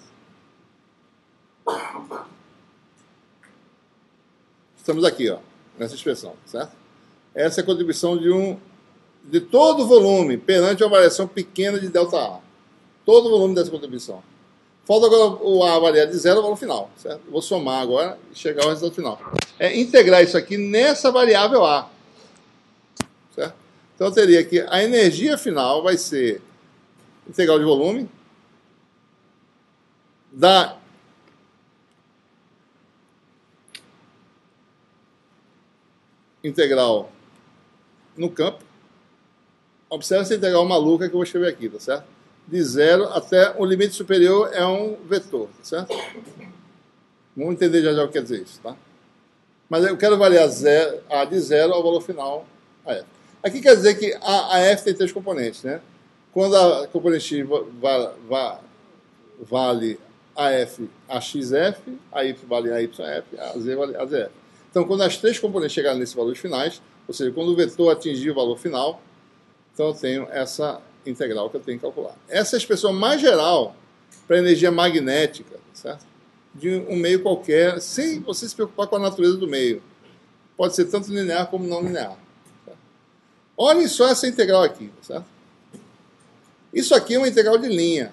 Estamos aqui, ó, nessa expressão, certo? Essa é a contribuição de todo o volume perante uma variação pequena de ΔA. Todo o volume dessa contribuição. Falta agora o A variar de 0 ao valor final, certo? Eu vou somar agora e chegar ao resultado final. É integrar isso aqui nessa variável A, certo? Então eu teria que a energia final vai ser integral de volume da integral no campo. Observe essa integral maluca que eu vou escrever aqui, tá certo? De 0 até o limite superior é um vetor, tá certo? Vamos entender já o que quer dizer isso, tá? Mas eu quero variar A de 0 ao valor final AF. Aqui quer dizer que a F tem 3 componentes, né? Quando a componente X vale AF AXF, a Y vale AYF, a Z vale AZF. Então, quando as 3 componentes chegarem nesses valores finais, ou seja, quando o vetor atingir o valor final, então eu tenho essa integral que eu tenho que calcular. Essa é a expressão mais geral para a energia magnética, certo? De um meio qualquer, sem você se preocupar com a natureza do meio. Pode ser tanto linear como não linear. Certo? Olhem só essa integral aqui, certo? Isso aqui é uma integral de linha.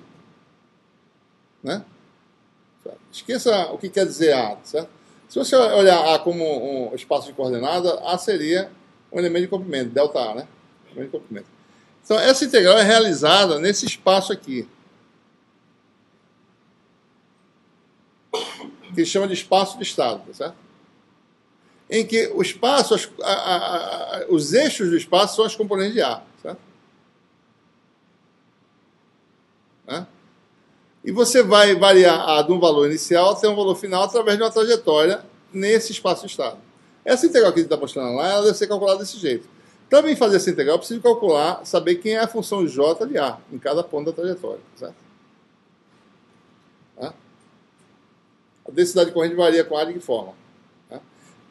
Né? Esqueça o que quer dizer A, certo? Se você olhar A como um espaço de coordenada, A seria um elemento de comprimento, ΔA, né? Elemento de comprimento. Então, essa integral é realizada nesse espaço aqui, que chama de espaço de estado, tá certo? Em que o espaço, os eixos do espaço são as componentes de A, certo? Né? E você vai variar A de um valor inicial até um valor final através de uma trajetória nesse espaço de estado. Essa integral que a gente está mostrando lá, ela deve ser calculada desse jeito. Para mim fazer essa integral, eu preciso calcular, saber quem é a função J de A em cada ponto da trajetória, certo? Tá? A densidade de corrente varia com A de que forma? Tá?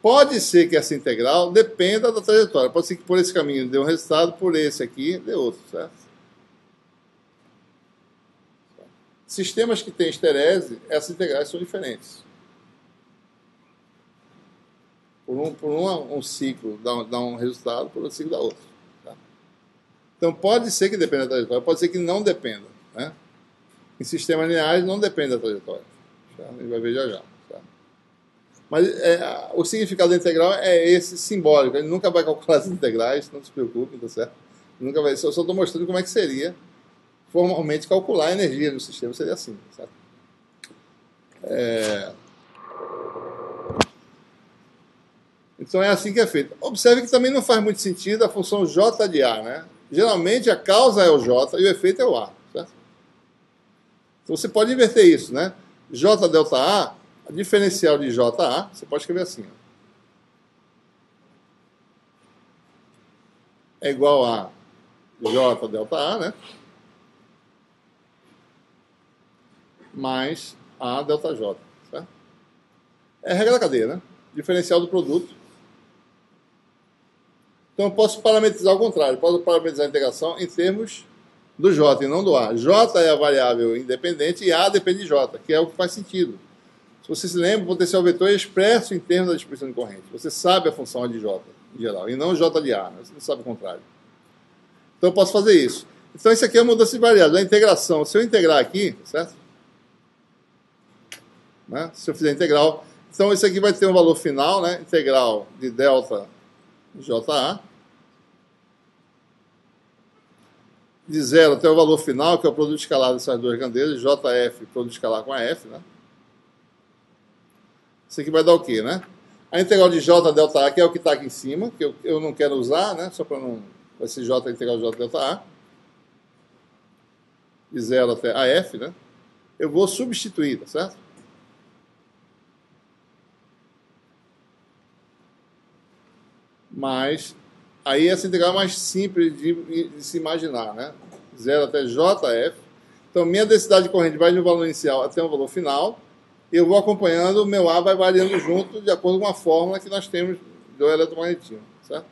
Pode ser que essa integral dependa da trajetória. Pode ser que por esse caminho dê um resultado, por esse aqui dê outro, certo? Sistemas que têm esterese, essas integrais são diferentes. Por um ciclo dá um resultado, por outro ciclo dá outro. Tá? Então pode ser que dependa da trajetória, pode ser que não dependa. Né? Em sistemas lineares não depende da trajetória. Tá? A gente vai ver já. Tá? Mas o significado da integral é esse simbólico. A gente nunca vai calcular as integrais, não se preocupe, tá certo? Nunca vai, só estou mostrando como é que seria formalmente calcular a energia do sistema, seria assim. Certo? Então é assim que é feito. Observe que também não faz muito sentido a função J de A, né? Geralmente a causa é o J e o efeito é o A, certo? Então você pode inverter isso, né? J delta A, a diferencial de JA, você pode escrever assim, ó. é igual a J delta A, né? Mais A delta J, certo? É a regra da cadeia, né? Diferencial do produto. Então eu posso parametrizar ao contrário, posso parametrizar a integração em termos do J e não do A. J é a variável independente e A depende de J, que é o que faz sentido. Se você se lembra, o potencial vetor é expresso em termos da distribuição de corrente. Você sabe a função de J, em geral, e não J de A, né? Você não sabe o contrário. Então eu posso fazer isso. Então isso aqui é a mudança de variável. A integração, se eu integrar aqui, certo? Né? Se eu fizer integral, então isso aqui vai ter um valor final, né? Integral de delta JA, de 0 até o valor final, que é o produto escalar dessas duas grandezas, JF, produto escalar com a F, né? Isso aqui vai dar o quê, né? A integral de J delta A, que é o que está aqui em cima, que eu não quero usar, né? Só para não... Vai ser J integral de J delta A, de 0 até a F, né? Eu vou substituir, tá certo? Mas aí essa integral é mais simples de se imaginar, né? 0 até JF. Então, minha densidade de corrente vai de um valor inicial até um valor final. E eu vou acompanhando, o meu A vai variando junto de acordo com a fórmula que nós temos do eletromagnetismo, certo?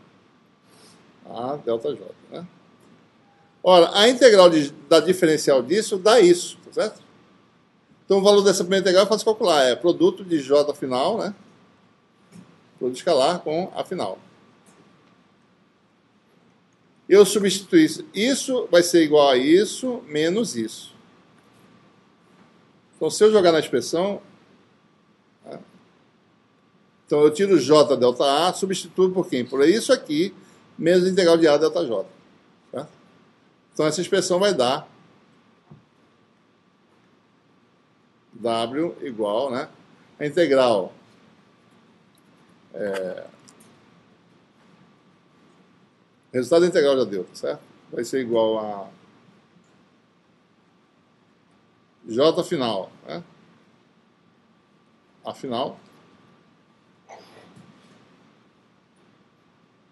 A delta J, né? Ora, a integral da diferencial disso dá isso, tá certo? Então, o valor dessa primeira integral é fácil calcular. É produto de J final, né? Produto escalar com A final. Eu substituir isso, vai ser igual a isso, menos isso. Então, se eu jogar na expressão, né? Então eu tiro J delta A, substituo por quem? Por isso aqui, menos a integral de A delta J. Tá? Então essa expressão vai dar W igual, né? A integral resultado da integral já deu, tá certo? Vai ser igual a J final, né? A final,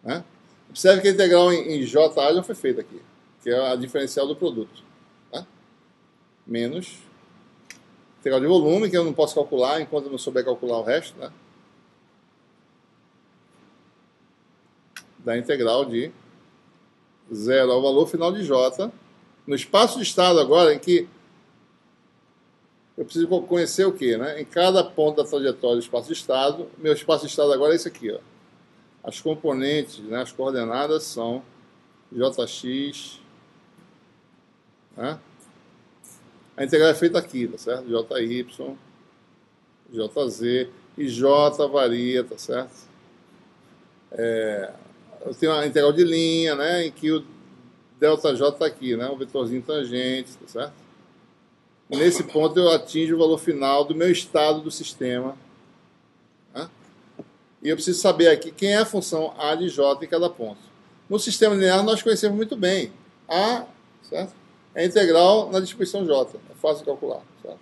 né? Observe que a integral em JA já foi feita aqui, que é a diferencial do produto, né? Menos integral de volume, que eu não posso calcular enquanto eu não souber calcular o resto, né? Da integral de 0 ao valor final de J, no espaço de estado agora, em que eu preciso conhecer o quê, né? Em cada ponto da trajetória do espaço de estado, meu espaço de estado agora é esse aqui, ó. As componentes, né, as coordenadas são Jx, né? A integral é feita aqui, tá certo? Jy, Jz, e J varia, tá certo? Eu tenho uma integral de linha, né, em que o ΔJ está aqui, né, um vetorzinho tangente, tá certo? Nesse ponto eu atingo o valor final do meu estado do sistema, né? E eu preciso saber aqui quem é a função A de J em cada ponto. No sistema linear nós conhecemos muito bem. A, certo? É integral na distribuição J, é fácil de calcular, certo?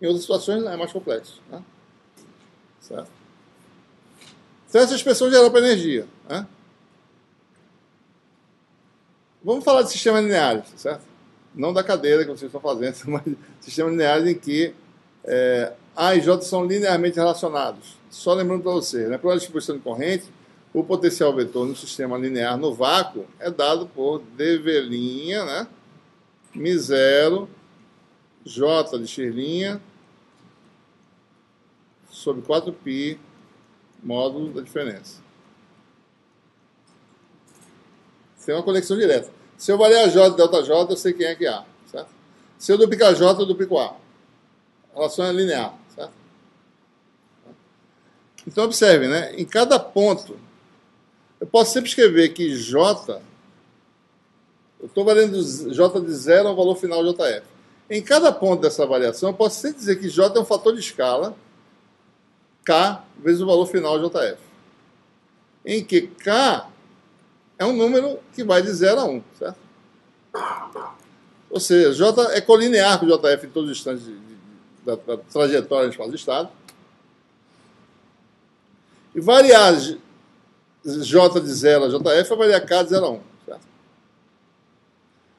Em outras situações é mais complexo, né? Certo? Então essa expressão geral para energia, né? Vamos falar de sistemas lineares, certo? Não da cadeira que vocês estão fazendo, mas de sistemas lineares em que A e J são linearmente relacionados. Só lembrando para vocês, né? Para a distribuição de corrente, o potencial vetor no sistema linear no vácuo é dado por dV', né? μ0 J de x' sobre 4π módulo da diferença. Tem uma conexão direta. Se eu variar J e ΔJ, eu sei quem é que é A, certo? Se eu duplicar J, eu duplico A. A relação é linear, certo? Então, observe, né? Em cada ponto, eu posso sempre escrever que J, eu estou variando J de 0 ao valor final JF. Em cada ponto dessa variação, eu posso sempre dizer que J é um fator de escala K vezes o valor final JF. Em que K é um número que vai de 0 a 1, certo? Ou seja, J é colinear com JF em todos os instantes da trajetória no espaço de estado. E variar J de 0 a JF vai variar K de 0 a 1. Certo?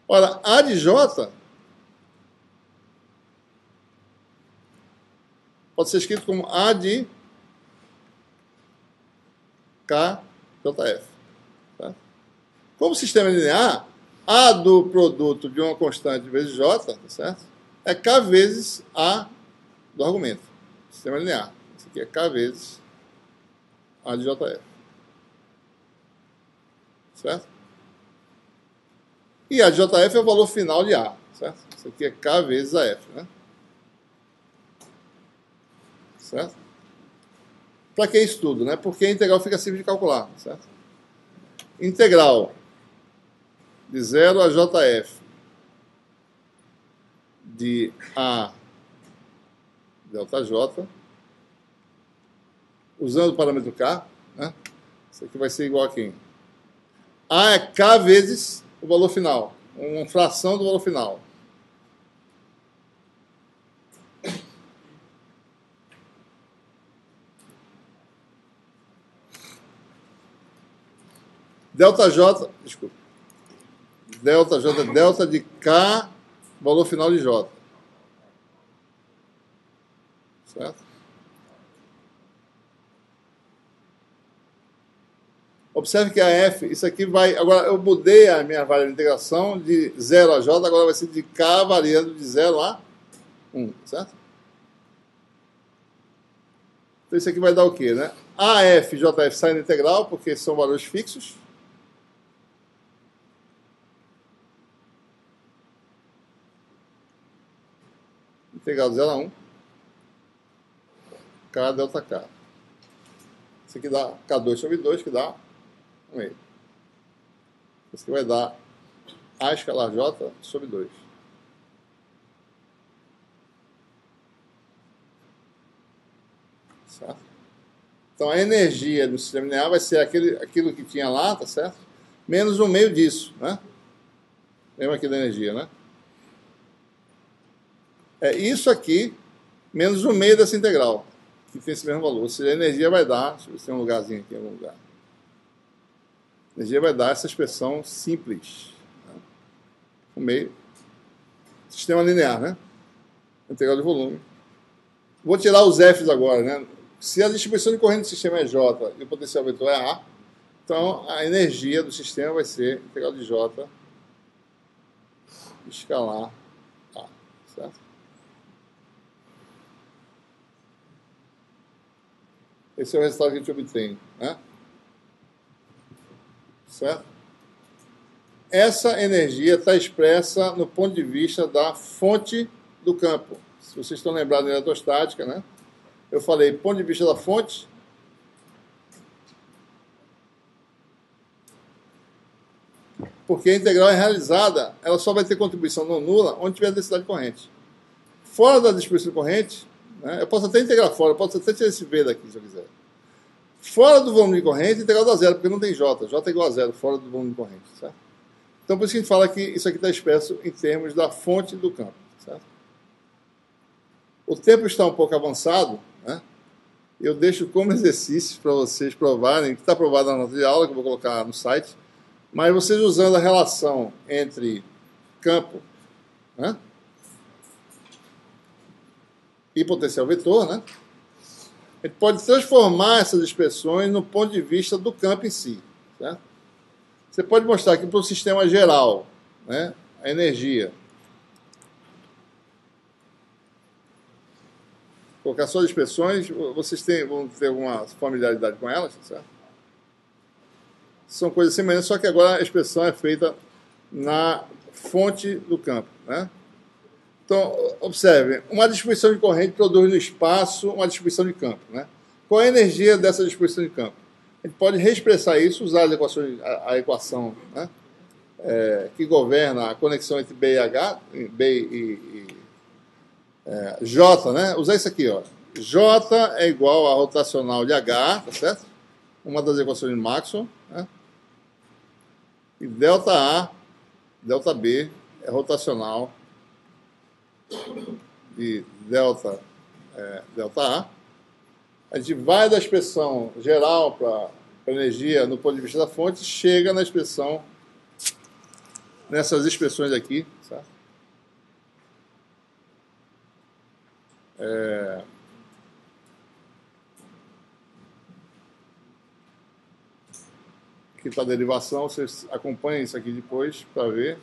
Ora, A de J pode ser escrito como A de KJF. Tá? Como o sistema é linear, A do produto de uma constante vezes J, tá certo? É K vezes A do argumento. Sistema linear. Isso aqui é K vezes A de JF. Certo? E A de JF é o valor final de A. Certo? Isso aqui é K vezes AF. Né? Certo? Para que isso tudo? Né? Porque a integral fica simples de calcular. Certo? Integral de 0 a JF de A delta J, usando o parâmetro K, né? Isso aqui vai ser igual a quem? A é K vezes o valor final, uma fração do valor final. Delta J, desculpa. Delta J é delta de K, valor final de J. Certo? Observe que a F, isso aqui vai... Agora, eu mudei a minha variável de integração de 0 a J, agora vai ser de K variando de 0 a 1, certo? Então, isso aqui vai dar o quê, né? AF e JF saem da integral, porque são valores fixos. Integral de 0 a 1. K delta K. Isso aqui dá K2 sobre 2, que dá 1,5. Isso aqui vai dar A escalar J sobre 2. Certo? Então, a energia do sistema linear vai ser aquilo que tinha lá, tá certo? Menos 1/2 disso, né? Lembra aqui da energia, né? É isso aqui, menos 1/2 dessa integral, que tem esse mesmo valor. Ou seja, a energia vai dar, deixa eu ver se tem um lugarzinho aqui em algum lugar. A energia vai dar essa expressão simples. Né? 1/2. Sistema linear, né? Integral de volume. Vou tirar os F's agora, né? Se a distribuição de corrente do sistema é J e o potencial vetor é A, então a energia do sistema vai ser integral de J escalar A. Certo? Esse é o resultado que a gente obtém, né? Certo? Essa energia está expressa no ponto de vista da fonte do campo. Se vocês estão lembrados da eletrostática, né? Eu falei, ponto de vista da fonte, porque a integral é realizada, ela só vai ter contribuição não nula onde tiver densidade de corrente. Fora da distribuição de corrente, né? Eu posso até integrar fora, eu posso até tirar esse V daqui, se eu quiser. Fora do volume de corrente, a integral dá zero, porque não tem J. J é igual a zero, fora do volume de corrente. Certo? Então, por isso que a gente fala que isso aqui está expresso em termos da fonte do campo. Certo? O tempo está um pouco avançado, né? Eu deixo como exercício para vocês provarem, que está provado na nota de aula, que eu vou colocar no site, mas vocês usando a relação entre campo, né, e potencial vetor, né, a gente pode transformar essas expressões no ponto de vista do campo em si. Certo? Você pode mostrar que para o sistema geral, né, a energia, colocar só as expressões, vocês vão ter alguma familiaridade com elas, certo? São coisas semelhantes, só que agora a expressão é feita na fonte do campo, né? Então, observe, uma distribuição de corrente produz no espaço uma distribuição de campo, né? Qual é a energia dessa distribuição de campo? A gente pode reexpressar isso, usar a equação, né, que governa a conexão entre B e H, B e J, né? Usar isso aqui, ó. J é igual a rotacional de H, tá certo? Uma das equações de Maxwell, né? E delta A, delta B é rotacional de delta A. A gente vai da expressão geral para para energia no ponto de vista da fonte, chega na expressão, nessas expressões aqui, certo? Aqui está a derivação, vocês acompanhem isso aqui depois para ver.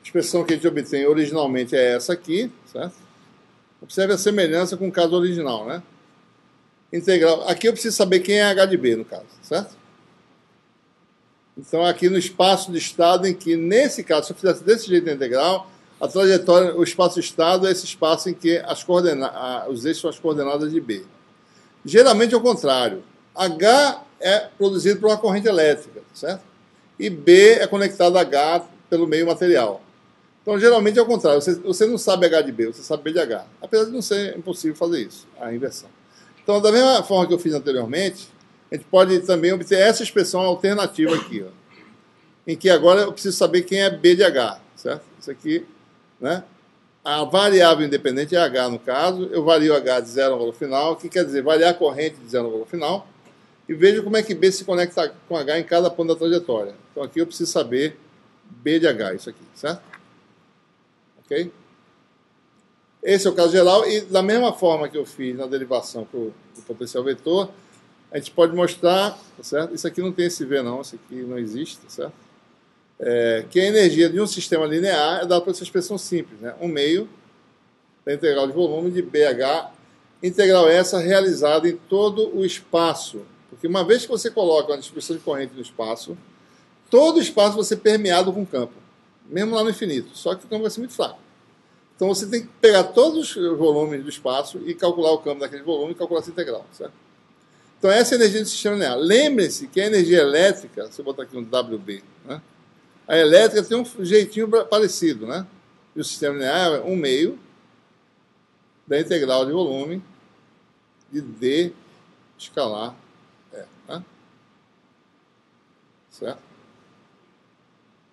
A expressão que a gente obtém originalmente é essa aqui, certo? Observe a semelhança com o caso original, né? Integral. Aqui eu preciso saber quem é H de B, no caso, certo? Então, aqui no espaço de estado, em que, nesse caso, se eu fizesse desse jeito a integral, a trajetória, o espaço de estado é esse espaço em que os eixos são as coordenadas de B. Geralmente é o contrário. H é produzido por uma corrente elétrica, certo? E B é conectado a H pelo meio material. Então, geralmente é o contrário. Você não sabe H de B, você sabe B de H. Apesar de não ser impossível fazer isso, a inversão. Então, da mesma forma que eu fiz anteriormente, a gente pode também obter essa expressão alternativa aqui, ó, em que agora eu preciso saber quem é B de H, certo? Isso aqui, né? A variável independente é H, no caso. Eu vario H de zero ao valor final, que quer dizer variar a corrente de zero ao valor final, e vejo como é que B se conecta com H em cada ponto da trajetória. Então, aqui eu preciso saber B de H, isso aqui, certo? Ok? Esse é o caso geral, e da mesma forma que eu fiz na derivação do potencial vetor, a gente pode mostrar, tá certo? Isso aqui não tem esse V não, isso aqui não existe, tá certo? Que a energia de um sistema linear é dada por essa expressão simples, né? 1/2 da integral de volume de BH, integral essa realizada em todo o espaço. Porque uma vez que você coloca uma distribuição de corrente no espaço, todo o espaço vai ser permeado com campo, mesmo lá no infinito, só que o campo vai ser muito fraco. Então você tem que pegar todos os volumes do espaço e calcular o campo daquele volume e calcular essa integral, certo? Então essa é a energia do sistema linear. Lembre-se que a energia elétrica, se eu botar aqui um WB, né? A elétrica tem um jeitinho parecido, né? E o sistema linear é 1/2 da integral de volume de D escalar E, né? Certo?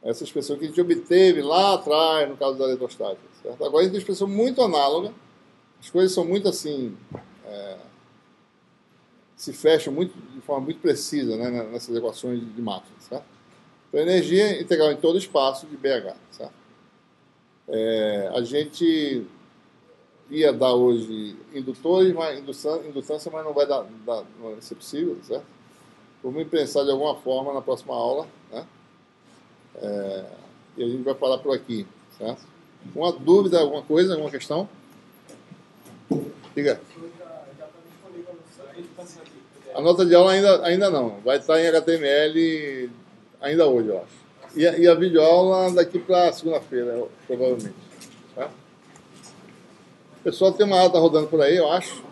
Essa expressão que a gente obteve lá atrás, no caso da eletrostática, certo? Agora a gente tem uma expressão muito análoga, as coisas são muito assim, se fecham muito, de forma muito precisa, né, nessas equações de máquina, certo? Então, energia integral em todo o espaço de BH, certo? A gente ia dar hoje indutores, indutância, mas não vai dar, não vai ser possível, certo? Vamos pensar de alguma forma na próxima aula, né? E a gente vai parar por aqui, certo? Uma dúvida, alguma coisa, alguma questão? Diga. A nota de aula ainda não. Vai estar em HTML ainda hoje, eu acho. E a videoaula daqui para segunda-feira, provavelmente. Tá? O pessoal tem uma ata rodando por aí, eu acho.